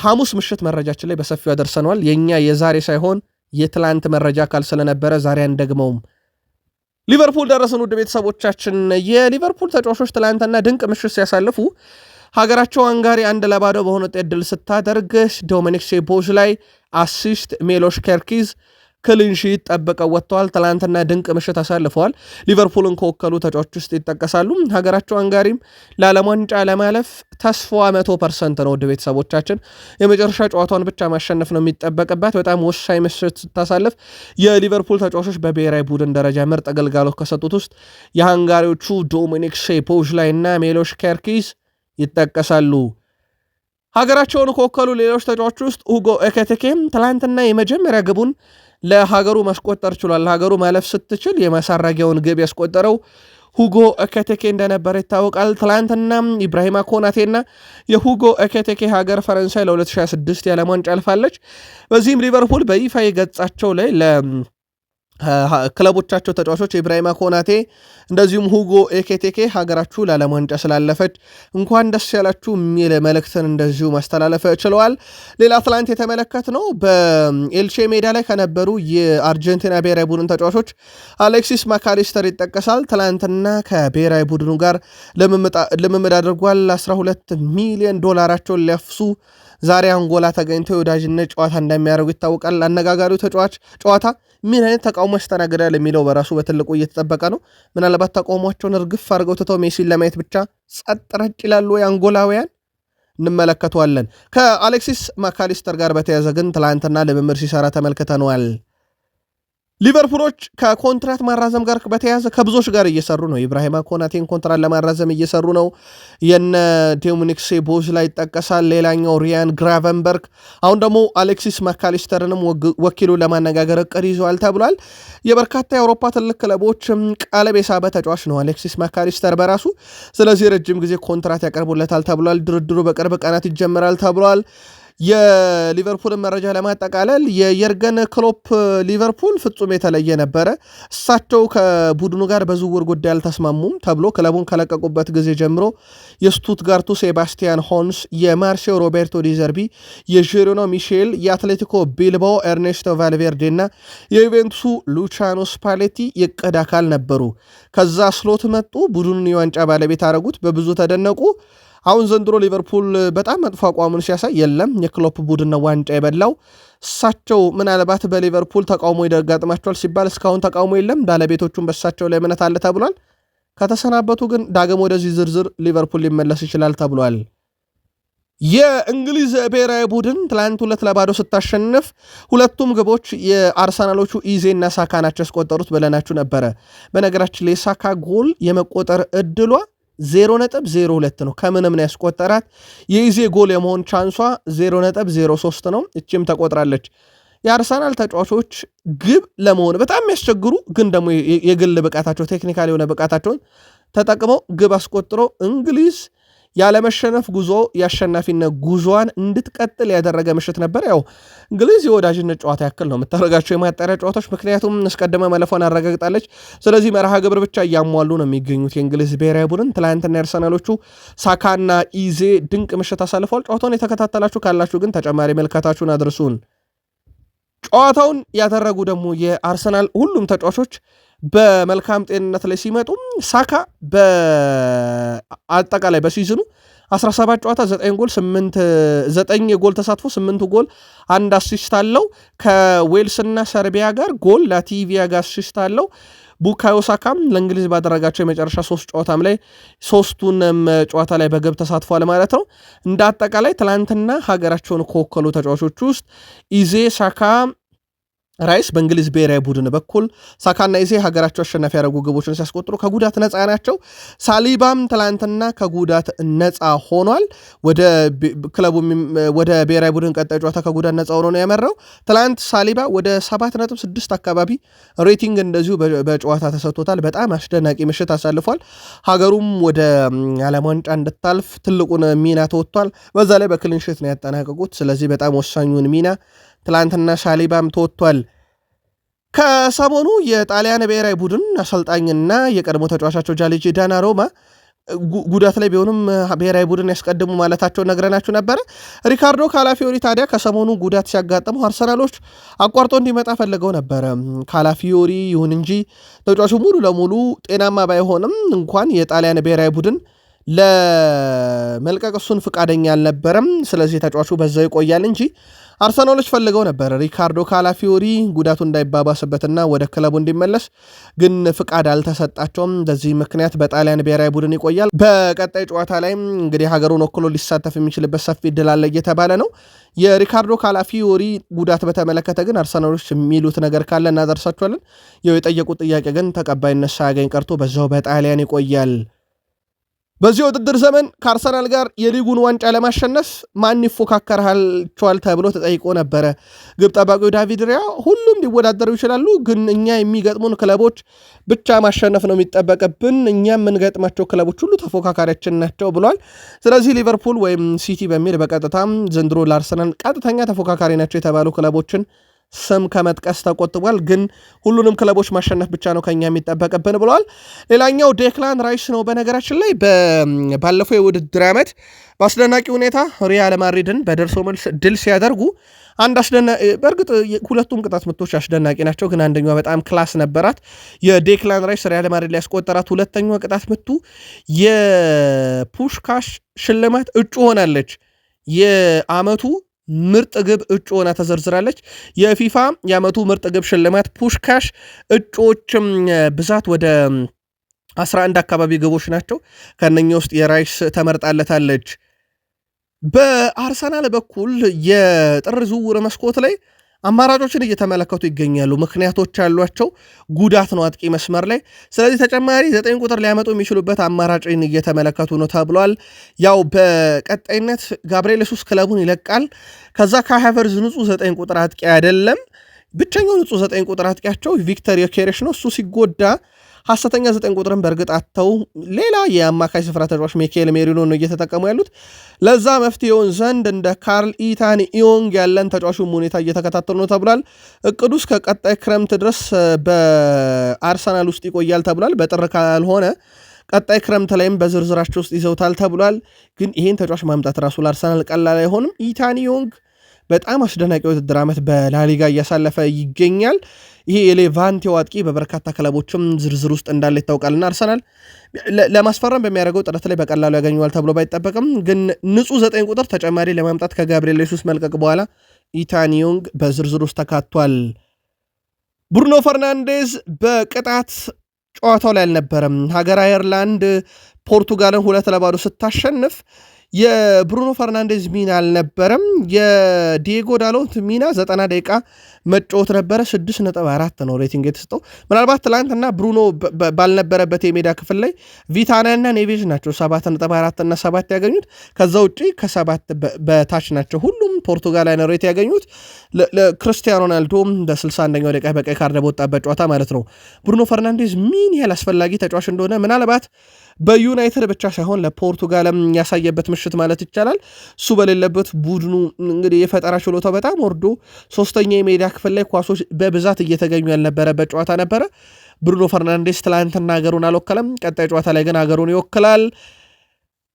ሐሙስ ምሽት መረጃችን ላይ በሰፊው ያደርሰነዋል። የኛ የዛሬ ሳይሆን የትላንት መረጃ አካል ስለነበረ ዛሬ አንደግመውም። ሊቨርፑል ደረሰን። ውድ ቤተሰቦቻችን የሊቨርፑል ተጫዋቾች ትላንትና ድንቅ ምሽት ሲያሳልፉ ሀገራቸው አንጋሪ 1-0 በሆነ ውጤት ድል ስታደርግ ዶሚኒክ ሶቦስላይ ላይ አሲስት፣ ሜሎሽ ኬርኪዝ ክሊንሺት ጠብቀው ወጥተዋል። ትላንትና ድንቅ ምሽት አሳልፈዋል። ሊቨርፑልን ከወከሉ ተጫዋቾች ውስጥ ይጠቀሳሉ። ሀገራቸው አንጋሪም ለዓለም ዋንጫ ለማለፍ ተስፋዋ 100% ነው። ውድ ቤተሰቦቻችን የመጨረሻ ጨዋታውን ብቻ ማሸነፍ ነው የሚጠበቅባት። በጣም ወሳኝ ምሽት ስታሳልፍ የሊቨርፑል ተጫዋቾች በብሔራዊ ቡድን ደረጃ ምርጥ አገልግሎት ከሰጡት ውስጥ የሃንጋሪዎቹ ዶሚኒክ ሶቦስላይ እና ሜሎሽ ኬርኪዝ ይጠቀሳሉ። ሀገራቸውን ከወከሉ ሌሎች ተጫዋቾች ውስጥ ሁጎ ኤኪቲኬም ትላንትና የመጀመሪያ ግቡን ለሀገሩ ማስቆጠር ችሏል። ሀገሩ ማለፍ ስትችል የማሳረጊያውን ግብ ያስቆጠረው ሁጎ ኤኪቲኬ እንደነበረ ይታወቃል። ትላንትና ኢብራሂማ ኮናቴና የሁጎ ኤኪቲኬ ሀገር ፈረንሳይ ለ2026 የዓለም ዋንጫ አልፋለች። በዚህም ሊቨርፑል በይፋ ገጻቸው ላይ ክለቦቻቸው ተጫዋቾች ኢብራሂማ ኮናቴ እንደዚሁም ሁጎ ኤኪቲኬ ሀገራችሁ ለዓለም ዋንጫ ስላለፈች እንኳን ደስ ያላችሁ የሚል መልእክትን እንደዚሁ ማስተላለፍ ችለዋል። ሌላ ትላንት የተመለከትነው በኤልቼ ሜዳ ላይ ከነበሩ የአርጀንቲና ብሔራዊ ቡድን ተጫዋቾች አሌክሲስ ማካሊስተር ይጠቀሳል። ትላንትና ከብሔራዊ ቡድኑ ጋር ልምምድ አድርጓል። $12 ሚሊዮን ሊያፍሱ ዛሬ አንጎላ ተገኝተው የወዳጅነት ጨዋታ እንደሚያደርጉ ይታወቃል። አነጋጋሪው ጨዋታ ምን አይነት ተቃውሞ ያስተናግዳል የሚለው በራሱ በትልቁ እየተጠበቀ ነው። ምናልባት ተቃውሟቸውን እርግፍ አድርገው ትተው ሜሲን ለማየት ብቻ ጸጥ ረጭ ይላሉ የአንጎላውያን፣ እንመለከተዋለን። ከአሌክሲስ ማካሊስተር ጋር በተያያዘ ግን ትላንትና ልምምድ ሲሰራ ተመልክተነዋል። ሊቨርፑሎች ከኮንትራት ማራዘም ጋር በተያያዘ ከብዙዎች ጋር እየሰሩ ነው። ኢብራሂማ ኮናቴን ኮንትራት ለማራዘም እየሰሩ ነው። የነ ዶሚኒክ ሶቦስላይ ላይ ይጠቀሳል። ሌላኛው ሪያን ግራቨንበርግ፣ አሁን ደግሞ አሌክሲስ ማካሊስተርንም ወኪሉን ለማነጋገር እቅድ ይዘዋል ተብሏል። የበርካታ የአውሮፓ ትልቅ ክለቦች ቀለብ የሳበ ተጫዋች ነው አሌክሲስ ማካሊስተር በራሱ። ስለዚህ ረጅም ጊዜ ኮንትራት ያቀርቡለታል ተብሏል። ድርድሩ በቅርብ ቀናት ይጀምራል ተብሏል። የሊቨርፑልን መረጃ ለማጠቃለል የየርገን ክሎፕ ሊቨርፑል ፍጹም የተለየ ነበረ። እሳቸው ከቡድኑ ጋር በዝውውር ጉዳይ አልተስማሙም ተብሎ ክለቡን ከለቀቁበት ጊዜ ጀምሮ የስቱትጋርቱ ሴባስቲያን ሆንስ፣ የማርሴው ሮቤርቶ ዲዘርቢ፣ የዢሮና ሚሼል፣ የአትሌቲኮ ቢልባኦ ኤርኔስቶ ቫልቬርዴ እና የዩቬንቱሱ ሉቻኖ ስፓሌቲ የዕቅድ አካል ነበሩ። ከዛ ስሎት መጡ፣ ቡድኑን የዋንጫ ባለቤት አረጉት፣ በብዙ ተደነቁ። አሁን ዘንድሮ ሊቨርፑል በጣም መጥፎ አቋሙን ሲያሳይ የለም የክሎፕ ቡድን ዋንጫ የበላው እሳቸው ምናልባት በሊቨርፑል ተቃውሞ ይደጋጥማቸዋል ሲባል እስካሁን ተቃውሞ የለም። ባለቤቶቹም በእሳቸው ላይ እምነት አለ ተብሏል። ከተሰናበቱ ግን ዳግም ወደዚህ ዝርዝር ሊቨርፑል ሊመለስ ይችላል ተብሏል። የእንግሊዝ ብሔራዊ ቡድን ትላንት 2-0 ስታሸንፍ ሁለቱም ግቦች የአርሰናሎቹ ኢዜና ሳካ ናቸው ያስቆጠሩት ብለናችሁ ነበረ። በነገራችን ላይ ሳካ ጎል የመቆጠር እድሏ 0.02 ነው። ከምንም ነው ያስቆጠራት። የኢዜ ጎል የመሆን ቻንሷ 0.03 ነው። እችም ተቆጥራለች። የአርሰናል ተጫዋቾች ግብ ለመሆን በጣም የሚያስቸግሩ ግን ደግሞ የግል ብቃታቸው ቴክኒካል የሆነ ብቃታቸውን ተጠቅመው ግብ አስቆጥረው እንግሊዝ ያለመሸነፍ ጉዞ የአሸናፊነት ጉዞዋን እንድትቀጥል ያደረገ ምሽት ነበር። ያው እንግሊዝ የወዳጅነት ጨዋታ ያክል ነው የምታደርጋቸው የማጣሪያ ጨዋታዎች፣ ምክንያቱም አስቀድማ ማለፏን አረጋግጣለች። ስለዚህ መርሃ ግብር ብቻ እያሟሉ ነው የሚገኙት የእንግሊዝ ብሔራዊ ቡድን። ትላንትና የአርሰናሎቹ ሳካና ኢዜ ድንቅ ምሽት አሳልፈዋል። ጨዋታውን የተከታተላችሁ ካላችሁ ግን ተጨማሪ መልካታችሁን አድርሱን። ጨዋታውን ያደረጉ ደግሞ የአርሰናል ሁሉም ተጫዋቾች በመልካም ጤንነት ላይ ሲመጡ ሳካ በአጠቃላይ በሲዝኑ 17 ጨዋታ 9 ጎል 9 የጎል ተሳትፎ 8 ጎል 1 አሲስት አለው። ከዌልስና ሰርቢያ ጋር ጎል ላቲቪያ ጋር አሲስት አለው። ቡካዮ ሳካም ለእንግሊዝ ባደረጋቸው የመጨረሻ 3 ጨዋታም ላይ 3ቱንም ጨዋታ ላይ በግብ ተሳትፏል ማለት ነው። እንደ አጠቃላይ ትላንትና ሀገራቸውን ከወከሉ ተጫዋቾች ውስጥ ኢዜ፣ ሳካ፣ ራይስ በእንግሊዝ ብሔራዊ ቡድን በኩል ሳካና ኢዜ ሀገራቸው አሸናፊ ያደረጉ ግቦችን ሲያስቆጥሩ ከጉዳት ነፃ ናቸው። ሳሊባም ትላንትና ከጉዳት ነፃ ሆኗል። ወደ ብሔራዊ ቡድን ቀጣይ ጨዋታ ከጉዳት ነፃ ሆኖ ነው ያመራው። ትላንት ሳሊባ ወደ 7.6 አካባቢ ሬቲንግ እንደዚሁ በጨዋታ ተሰጥቶታል። በጣም አስደናቂ ምሽት አሳልፏል። ሀገሩም ወደ ዓለም ዋንጫ እንድታልፍ ትልቁን ሚና ተወጥቷል። በዛ ላይ በክሊንሺት ነው ያጠናቀቁት። ስለዚህ በጣም ወሳኙን ሚና ትላንትና ሳሊባም ተወጥቷል። ከሰሞኑ የጣሊያን ብሔራዊ ቡድን አሰልጣኝና የቀድሞ ተጫዋቻቸው ጃንሉጂ ዶናሩማ ጉዳት ላይ ቢሆንም ብሔራዊ ቡድን ያስቀድሙ ማለታቸው ነግረናችሁ ነበረ። ሪካርዶ ካላፊዮሪ ታዲያ ከሰሞኑ ጉዳት ሲያጋጥሙ አርሰናሎች አቋርጦ እንዲመጣ ፈልገው ነበረ። ካላፊዮሪ ይሁን እንጂ ተጫዋቹ ሙሉ ለሙሉ ጤናማ ባይሆንም እንኳን የጣሊያን ብሔራዊ ቡድን ለመልቀቅ እሱን ፍቃደኛ አልነበረም። ስለዚህ ተጫዋቹ በዛው ይቆያል እንጂ አርሰናሎች ፈልገው ነበር ሪካርዶ ካላፊዮሪ ጉዳቱ እንዳይባባስበትና ወደ ክለቡ እንዲመለስ፣ ግን ፍቃድ አልተሰጣቸውም። በዚህ ምክንያት በጣሊያን ብሔራዊ ቡድን ይቆያል። በቀጣይ ጨዋታ ላይም እንግዲህ ሀገሩን ወክሎ ሊሳተፍ የሚችልበት ሰፊ እድል አለ እየተባለ ነው። የሪካርዶ ካላፊዮሪ ጉዳት በተመለከተ ግን አርሰናሎች የሚሉት ነገር ካለ እናደርሳቸዋለን። የጠየቁት ጥያቄ ግን ተቀባይነት ሳያገኝ ቀርቶ በዛው በጣሊያን ይቆያል። በዚህ ውድድር ዘመን ከአርሰናል ጋር የሊጉን ዋንጫ ለማሸነፍ ማን ይፎካከራቸዋል ተብሎ ተጠይቆ ነበረ። ግብ ጠባቂው ዳቪድ ሪያ ሁሉም ሊወዳደሩ ይችላሉ፣ ግን እኛ የሚገጥሙን ክለቦች ብቻ ማሸነፍ ነው የሚጠበቅብን፣ እኛ የምንገጥማቸው ክለቦች ሁሉ ተፎካካሪያችን ናቸው ብሏል። ስለዚህ ሊቨርፑል ወይም ሲቲ በሚል በቀጥታም ዘንድሮ ለአርሰናል ቀጥተኛ ተፎካካሪ ናቸው የተባሉ ክለቦችን ስም ከመጥቀስ ተቆጥቧል። ግን ሁሉንም ክለቦች ማሸነፍ ብቻ ነው ከኛ የሚጠበቅብን ብለዋል። ሌላኛው ዴክላን ራይስ ነው። በነገራችን ላይ ባለፈው የውድድር ዓመት በአስደናቂ ሁኔታ ሪያል ማድሪድን በደርሶ መልስ ድል ሲያደርጉ በእርግጥ ሁለቱም ቅጣት ምቶች አስደናቂ ናቸው፣ ግን አንደኛዋ በጣም ክላስ ነበራት። የዴክላን ራይስ ሪያል ማድሪድ ላይ ያስቆጠራት ሁለተኛዋ ቅጣት ምቱ የፑሽካሽ ሽልማት እጩ ሆናለች። የዓመቱ ምርጥ ግብ እጩ ሆና ተዘርዝራለች። የፊፋ የዓመቱ ምርጥ ግብ ሽልማት ፑሽካሽ እጩዎችም ብዛት ወደ 11 አካባቢ ግቦች ናቸው። ከነኛ ውስጥ የራይስ ተመርጣለታለች። በአርሰናል በኩል የጥር ዝውውር መስኮት ላይ አማራጮችን እየተመለከቱ ይገኛሉ። ምክንያቶች ያሏቸው ጉዳት ነው አጥቂ መስመር ላይ። ስለዚህ ተጨማሪ 9 ቁጥር ሊያመጡ የሚችሉበት አማራጭን እየተመለከቱ ነው ተብሏል። ያው በቀጣይነት ጋብርኤል ሱስ ክለቡን ይለቃል። ከዛ ከሃቨርዝ ንጹህ 9 ቁጥር አጥቂ አይደለም። ብቸኛው ንጹህ 9 ቁጥር አጥቂያቸው ቪክተር ዮኬሬሽ ነው። እሱ ሲጎዳ ሐሰተኛ 9 ቁጥርን በእርግጥ አተው ሌላ የአማካይ ስፍራ ተጫዋች ሚካኤል ሜሪኖ ነው እየተጠቀሙ ያሉት። ለዛ መፍትሄውን ዘንድ እንደ ካርል ኢታን ኢዮንግ ያለን ተጫዋቹም ሁኔታ እየተከታተሉ ነው ተብሏል። እቅዱ እስከ ቀጣይ ክረምት ድረስ በአርሰናል ውስጥ ይቆያል ተብሏል። በጥር ካልሆነ ቀጣይ ክረምት ላይም በዝርዝራቸው ውስጥ ይዘውታል ተብሏል። ግን ይሄን ተጫዋች ማምጣት ራሱ ለአርሰናል ቀላል አይሆንም። ኢታን ኢዮንግ በጣም አስደናቂ ውድድር ዓመት በላሊጋ እያሳለፈ ይገኛል። ይሄ የሌቫንቴው አጥቂ በበርካታ ክለቦችም ዝርዝር ውስጥ እንዳለ ይታወቃልና አርሰናል ለማስፈረም በሚያደርገው ጥረት ላይ በቀላሉ ያገኘዋል ተብሎ ባይጠበቅም፣ ግን ንጹህ 9 ቁጥር ተጨማሪ ለማምጣት ከጋብርኤል ሱስ መልቀቅ በኋላ ኢታን ኢዮንግ በዝርዝር ውስጥ ተካቷል። ብሩኖ ፈርናንዴዝ በቅጣት ጨዋታው ላይ አልነበረም። ሀገር አየርላንድ ፖርቱጋልን 2-0 ስታሸንፍ የብሩኖ ፈርናንዴዝ ሚና አልነበረም። የዲየጎ ዳሎት ሚና 90 ደቂቃ መጫወት ነበረ። 6.4 ነው ሬቲንግ የተሰጠው። ምናልባት ትላንትና ብሩኖ ባልነበረበት የሜዳ ክፍል ላይ ቪታናና ኔቬዥ ናቸው 7.4 እና 7 ያገኙት። ከዛ ውጭ ከ7 በታች ናቸው ሁሉም ፖርቱጋላውያን ሬት ያገኙት። ለክርስቲያኖ ሮናልዶ በ61ኛው ደቂቃ በቀይ ካርድ በወጣበት ጨዋታ ማለት ነው። ብሩኖ ፈርናንዴዝ ምን ያህል አስፈላጊ ተጫዋች እንደሆነ ምናልባት በዩናይትድ ብቻ ሳይሆን ለፖርቱጋልም ያሳየበት ምሽት ማለት ይቻላል። እሱ በሌለበት ቡድኑ እንግዲህ የፈጠራ ችሎታው በጣም ወርዶ ሶስተኛ የሜዳ ክፍል ላይ ኳሶች በብዛት እየተገኙ ያልነበረበት ጨዋታ ነበረ። ብሩኖ ፈርናንዴስ ትላንትና ሀገሩን አልወከለም። ቀጣይ ጨዋታ ላይ ግን ሀገሩን ይወክላል።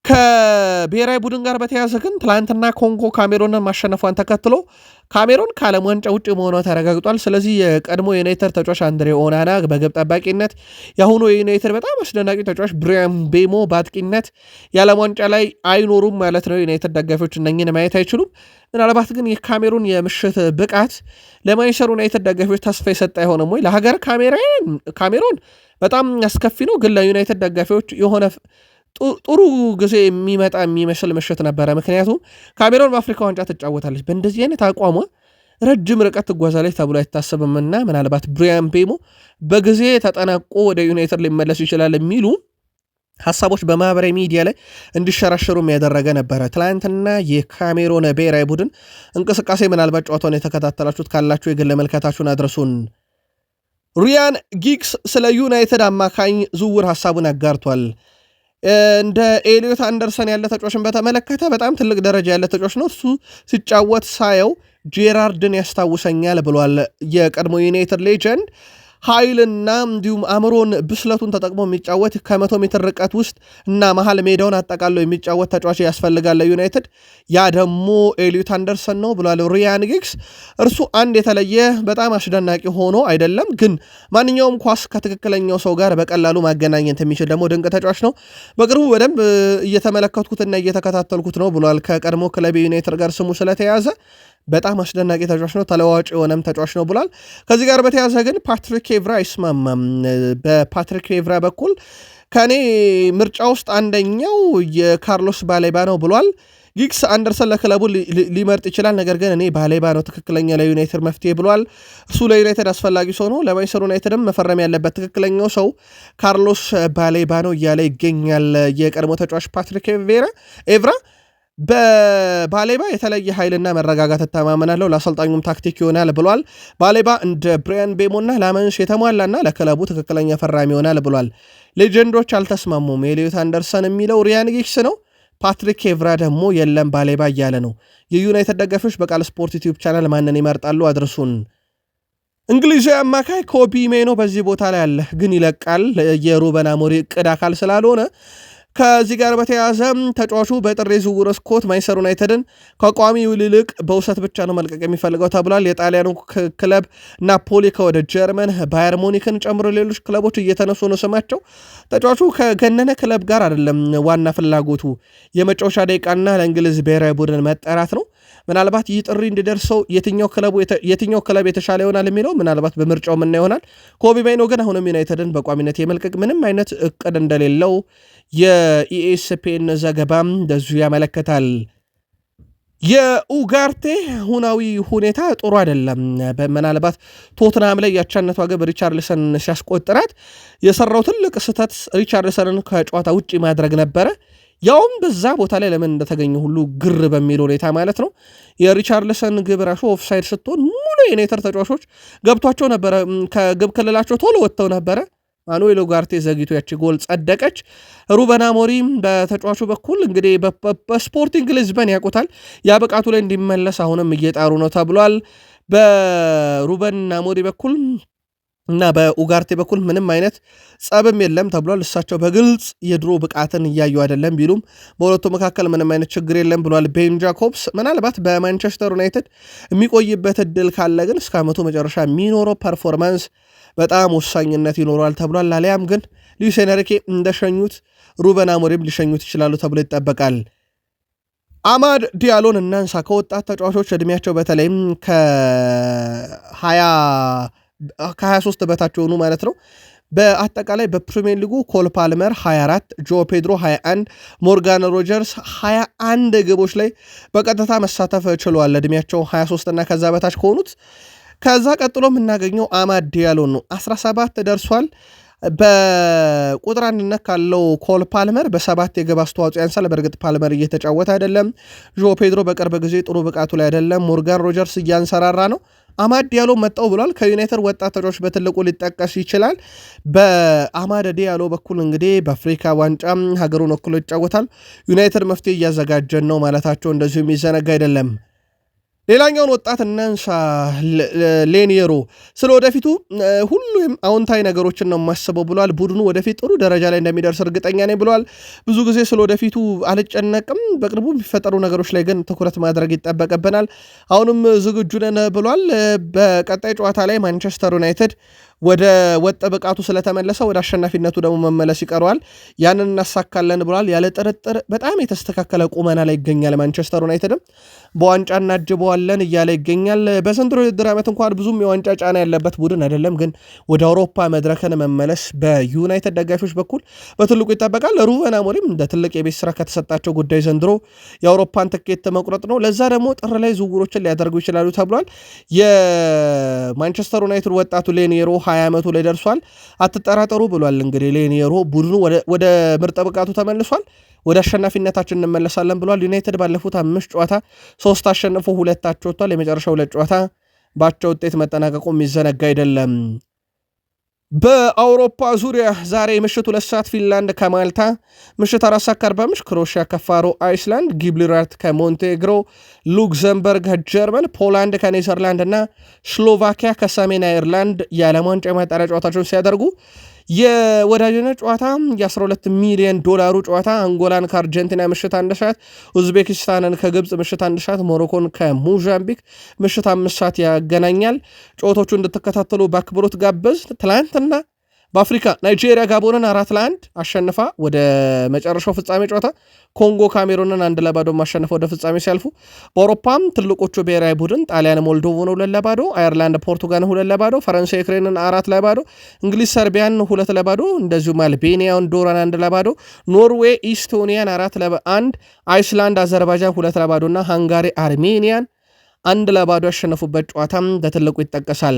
ከብሔራዊ ቡድን ጋር በተያያዘ ግን ትላንትና ኮንጎ ካሜሮንን ማሸነፏን ተከትሎ ካሜሮን ከዓለም ዋንጫ ውጭ መሆኗ ተረጋግጧል። ስለዚህ የቀድሞ የዩናይትድ ተጫዋች አንድሬ ኦናና በግብ ጠባቂነት፣ የአሁኑ የዩናይትድ በጣም አስደናቂ ተጫዋች ብሪያን ቤሞ በአጥቂነት የዓለም ዋንጫ ላይ አይኖሩም ማለት ነው። ዩናይትድ ደጋፊዎች እነኝን ማየት አይችሉም። ምናልባት ግን የካሜሩን የምሽት ብቃት ለማንቸስተር ዩናይትድ ደጋፊዎች ተስፋ የሰጠ አይሆንም ወይ? ለሀገር ካሜሮን በጣም አስከፊ ነው፣ ግን ለዩናይትድ ደጋፊዎች የሆነ ጥሩ ጊዜ የሚመጣ የሚመስል ምሽት ነበረ። ምክንያቱም ካሜሮን በአፍሪካ ዋንጫ ትጫወታለች፣ በእንደዚህ አይነት አቋሟ ረጅም ርቀት ትጓዛለች ተብሎ አይታሰብምና ምናልባት ብሪያን ቤሞ በጊዜ ተጠናቆ ወደ ዩናይትድ ሊመለሱ ይችላል የሚሉ ሀሳቦች በማህበራዊ ሚዲያ ላይ እንዲሸራሸሩ ያደረገ ነበረ። ትላንትና የካሜሮን ብሔራዊ ቡድን እንቅስቃሴ ምናልባት ጨዋታውን የተከታተላችሁት ካላችሁ የግል መልከታችሁን አድርሱን። ሪያን ጊግስ ስለ ዩናይትድ አማካኝ ዝውውር ሀሳቡን አጋርቷል። እንደ ኤሊዮት አንደርሰን ያለ ተጫዋችን በተመለከተ በጣም ትልቅ ደረጃ ያለ ተጫዋች ነው። እሱ ሲጫወት ሳየው ጄራርድን ያስታውሰኛል ብሏል። የቀድሞ ዩናይትድ ሌጀንድ ኃይልና እንዲሁም አእምሮን ብስለቱን ተጠቅሞ የሚጫወት ከ100 ሜትር ርቀት ውስጥ እና መሀል ሜዳውን አጠቃሎ የሚጫወት ተጫዋች ያስፈልጋል ለዩናይትድ። ያ ደግሞ ኤሊዮት አንደርሰን ነው ብሏል ሪያን ጊግስ። እርሱ አንድ የተለየ በጣም አስደናቂ ሆኖ አይደለም፣ ግን ማንኛውም ኳስ ከትክክለኛው ሰው ጋር በቀላሉ ማገናኘት የሚችል ደግሞ ድንቅ ተጫዋች ነው። በቅርቡ በደንብ እየተመለከትኩትና እየተከታተልኩት ነው ብሏል። ከቀድሞ ክለብ ዩናይትድ ጋር ስሙ ስለተያዘ በጣም አስደናቂ ተጫዋች ነው፣ ተለዋዋጭ የሆነም ተጫዋች ነው ብሏል። ከዚህ ጋር በተያዘ ግን ፓትሪክ ኤቭራ አይስማማም። በፓትሪክ ኤቭራ በኩል ከእኔ ምርጫ ውስጥ አንደኛው የካርሎስ ባሌባ ነው ብሏል። ጊግስ አንደርሰን ለክለቡ ሊመርጥ ይችላል፣ ነገር ግን እኔ ባሌባ ነው ትክክለኛ ለዩናይትድ መፍትሄ ብሏል። እሱ ለዩናይትድ አስፈላጊ ሰው ነው፣ ለማንቸስተር ዩናይትድም መፈረም ያለበት ትክክለኛው ሰው ካርሎስ ባሌባ ነው እያለ ይገኛል የቀድሞ ተጫዋች ፓትሪክ ኤቭራ። በባሌባ የተለየ ኃይልና መረጋጋት እተማመናለሁ፣ ለአሰልጣኙም ታክቲክ ይሆናል ብሏል። ባሌባ እንደ ብሪያን ቤሞና ላመንስ የተሟላና ለክለቡ ትክክለኛ ፈራሚ ይሆናል ብሏል። ሌጀንዶች አልተስማሙም። ኤሊዮት አንደርሰን የሚለው ሪያን ጊግስ ነው። ፓትሪክ ኤቭራ ደግሞ የለም ባሌባ እያለ ነው። የዩናይትድ ደጋፊዎች በቃል ስፖርት ዩቲዩብ ቻናል ማንን ይመርጣሉ? አድርሱን። እንግሊዛዊ አማካይ ኮቢ ሜኖ በዚህ ቦታ ላይ አለ፣ ግን ይለቃል። የሩበን አሞሪም እቅድ አካል ስላልሆነ ከዚህ ጋር በተያያዘ ተጫዋቹ በጥር የዝውውር መስኮት ማንቸስተር ዩናይትድን ከቋሚ ይልቅ በውሰት ብቻ ነው መልቀቅ የሚፈልገው ተብሏል። የጣሊያኑ ክለብ ናፖሊ ከወደ ጀርመን ባየር ሙኒክን ጨምሮ ሌሎች ክለቦች እየተነሱ ነው ስማቸው። ተጫዋቹ ከገነነ ክለብ ጋር አይደለም ዋና ፍላጎቱ የመጫወቻ ደቂቃና ለእንግሊዝ ብሔራዊ ቡድን መጠራት ነው። ምናልባት ይህ ጥሪ እንዲደርሰው የትኛው ክለብ የተሻለ ይሆናል የሚለው ምናልባት በምርጫው ምና ይሆናል። ኮቢ ማይኖ ግን አሁንም ዩናይትድን በቋሚነት የመልቀቅ ምንም አይነት እቅድ እንደሌለው የኢኤስፒኤን ዘገባም እንደዚሁ ያመለከታል። የኡጋርቴ ሁናዊ ሁኔታ ጥሩ አይደለም። ምናልባት ቶትናም ላይ ያቻነቷ ግብ ሪቻርልሰን ሲያስቆጥራት የሰራው ትልቅ ስህተት ሪቻርልሰንን ከጨዋታ ውጭ ማድረግ ነበረ። ያውም በዛ ቦታ ላይ ለምን እንደተገኘ ሁሉ ግር በሚል ሁኔታ ማለት ነው። የሪቻርልሰን ግብ ራሱ ኦፍሳይድ ስትሆን ሙሉ የዩናይትድ ተጫዋቾች ገብቷቸው ነበረ፣ ከግብ ክልላቸው ቶሎ ወጥተው ነበረ። ማኑኤል ኡጋርቴ ዘግይቶ ያቺ ጎል ጸደቀች። ሩበን አሞሪም በተጫዋቹ በኩል እንግዲህ በስፖርቲንግ ሊዝበን ያውቁታል፣ ያ ብቃቱ ላይ እንዲመለስ አሁንም እየጣሩ ነው ተብሏል። በሩበን አሞሪም በኩል እና በኡጋርቴ በኩል ምንም አይነት ጸብም የለም ተብሏል። እሳቸው በግልጽ የድሮ ብቃትን እያዩ አይደለም ቢሉም በሁለቱ መካከል ምንም አይነት ችግር የለም ብሏል ቤን ጃኮብስ። ምናልባት በማንቸስተር ዩናይትድ የሚቆይበት እድል ካለ ግን እስከ ዓመቱ መጨረሻ የሚኖረው ፐርፎርማንስ በጣም ወሳኝነት ይኖረዋል ተብሏል። አሊያም ግን ሉዊስ ኤንሪኬ እንደሸኙት ሩበን አሞሪም ሊሸኙት ይችላሉ ተብሎ ይጠበቃል። አማድ ዲያሎን እናንሳ። ከወጣት ተጫዋቾች ዕድሜያቸው በተለይም ከ23 በታች የሆኑ ማለት ነው። በአጠቃላይ በፕሪሚየር ሊጉ ኮል ፓልመር 24፣ ጆ ፔድሮ 21፣ ሞርጋን ሮጀርስ 21 ግቦች ላይ በቀጥታ መሳተፍ ችለዋል። ዕድሜያቸው 23 እና ከዛ በታች ከሆኑት ከዛ ቀጥሎ የምናገኘው አማድ ዲያሎን ነው። 17 ደርሷል። በቁጥር አንድነት ካለው ኮል ፓልመር በ7 የግብ አስተዋጽኦ ያንሳል። በእርግጥ ፓልመር እየተጫወተ አይደለም። ጆ ፔድሮ በቅርብ ጊዜ ጥሩ ብቃቱ ላይ አይደለም። ሞርጋን ሮጀርስ እያንሰራራ ነው። አማድ ዲያሎ መጣው ብሏል። ከዩናይትድ ወጣት ተጫዋቾች በትልቁ ሊጠቀስ ይችላል። በአማድ ዲያሎ በኩል እንግዲህ በአፍሪካ ዋንጫ ሀገሩን ወክሎ ይጫወታል። ዩናይትድ መፍትሄ እያዘጋጀን ነው ማለታቸው እንደዚሁ የሚዘነጋ አይደለም። ሌላኛውን ወጣት እናንሳ፣ ሌኒየሮ ስለ ወደፊቱ ሁሉም አዎንታዊ ነገሮችን ነው የማስበው ብሏል። ቡድኑ ወደፊት ጥሩ ደረጃ ላይ እንደሚደርስ እርግጠኛ ነኝ ብሏል። ብዙ ጊዜ ስለ ወደፊቱ አልጨነቅም፣ በቅርቡ የሚፈጠሩ ነገሮች ላይ ግን ትኩረት ማድረግ ይጠበቅብናል፣ አሁንም ዝግጁ ነን ብሏል። በቀጣይ ጨዋታ ላይ ማንቸስተር ዩናይትድ ወደ ወጥ ብቃቱ ስለተመለሰ ወደ አሸናፊነቱ ደግሞ መመለስ ይቀረዋል። ያንን እናሳካለን ብሏል። ያለ ጥርጥር በጣም የተስተካከለ ቁመና ላይ ይገኛል። ማንቸስተር ዩናይትድም በዋንጫ እናጅበዋለን እያለ ይገኛል። በዘንድሮ የውድድር ዓመት እንኳን ብዙም የዋንጫ ጫና ያለበት ቡድን አይደለም፣ ግን ወደ አውሮፓ መድረክን መመለስ በዩናይትድ ደጋፊዎች በኩል በትልቁ ይጠበቃል። ሩቨን አሞሪም እንደ ትልቅ የቤት ስራ ከተሰጣቸው ጉዳይ ዘንድሮ የአውሮፓን ትኬት መቁረጥ ነው። ለዛ ደግሞ ጥር ላይ ዝውውሮችን ሊያደርጉ ይችላሉ ተብሏል። የማንቸስተር ዩናይትድ ወጣቱ ሌኒየሮ 20 ዓመቱ ላይ ደርሷል፣ አትጠራጠሩ ብሏል። እንግዲህ ሌኒየሮ ቡድኑ ወደ ምርጥ ብቃቱ ተመልሷል፣ ወደ አሸናፊነታችን እንመለሳለን ብሏል። ዩናይትድ ባለፉት 5 ጨዋታ 3 አሸንፎ 2 አቻ ወጥቷል። የመጨረሻው 2 ጨዋታ ባቻ ውጤት መጠናቀቁ የሚዘነጋ አይደለም። በአውሮፓ ዙሪያ ዛሬ ምሽት 2 ሰዓት ፊንላንድ ከማልታ፣ ምሽት 4 ሰዓት ከ45 ክሮኤሽያ ከፋሮ አይስላንድ፣ ጊብሊራርት ከሞንቴግሮ፣ ሉክዘምበርግ ከጀርመን፣ ፖላንድ ከኔዘርላንድ እና ስሎቫኪያ ከሰሜን አይርላንድ የዓለም ዋንጫ የማጣሪያ ጨዋታቸውን ሲያደርጉ የወዳጅነት ጨዋታ የ12 ሚሊዮን ዶላሩ ጨዋታ አንጎላን ከአርጀንቲና ምሽት 1 ሰዓት፣ ኡዝቤኪስታንን ከግብፅ ምሽት 1 ሰዓት፣ ሞሮኮን ከሞዛምቢክ ምሽት 5 ሰዓት ያገናኛል። ጨዋታዎቹ እንድትከታተሉ በአክብሮት ጋበዝ። ትላንትና በአፍሪካ ናይጄሪያ ጋቦንን 4-1 አሸንፋ ወደ መጨረሻው ፍጻሜ ጨዋታ፣ ኮንጎ ካሜሩንን 1-0 ማሸነፈ ወደ ፍጻሜ ሲያልፉ፣ በአውሮፓም ትልቆቹ ብሔራዊ ቡድን ጣሊያን ሞልዶቮን 2-0፣ አየርላንድ ፖርቱጋልን 2-0፣ ፈረንሳይ ዩክሬንን 4-0፣ እንግሊዝ ሰርቢያን 2-0፣ እንደዚሁም አልቤኒያ ዶራን 1-0፣ ኖርዌይ ኢስቶኒያን 4-1፣ አይስላንድ አዘርባይጃን 2-0 እና ሃንጋሪ አርሜኒያን 1-0 ያሸነፉበት ጨዋታም በትልቁ ይጠቀሳል።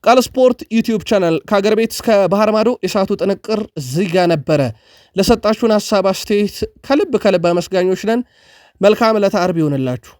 ቃል ስፖርት ዩቲዩብ ቻናል ከሀገር ቤት እስከ ባህር ማዶ የሰዓቱ ጥንቅር ዚጋ ነበረ። ለሰጣችሁን ሀሳብ አስተያየት ከልብ አመስጋኞች ነን። መልካም ዕለተ ዓርብ ይሆንላችሁ።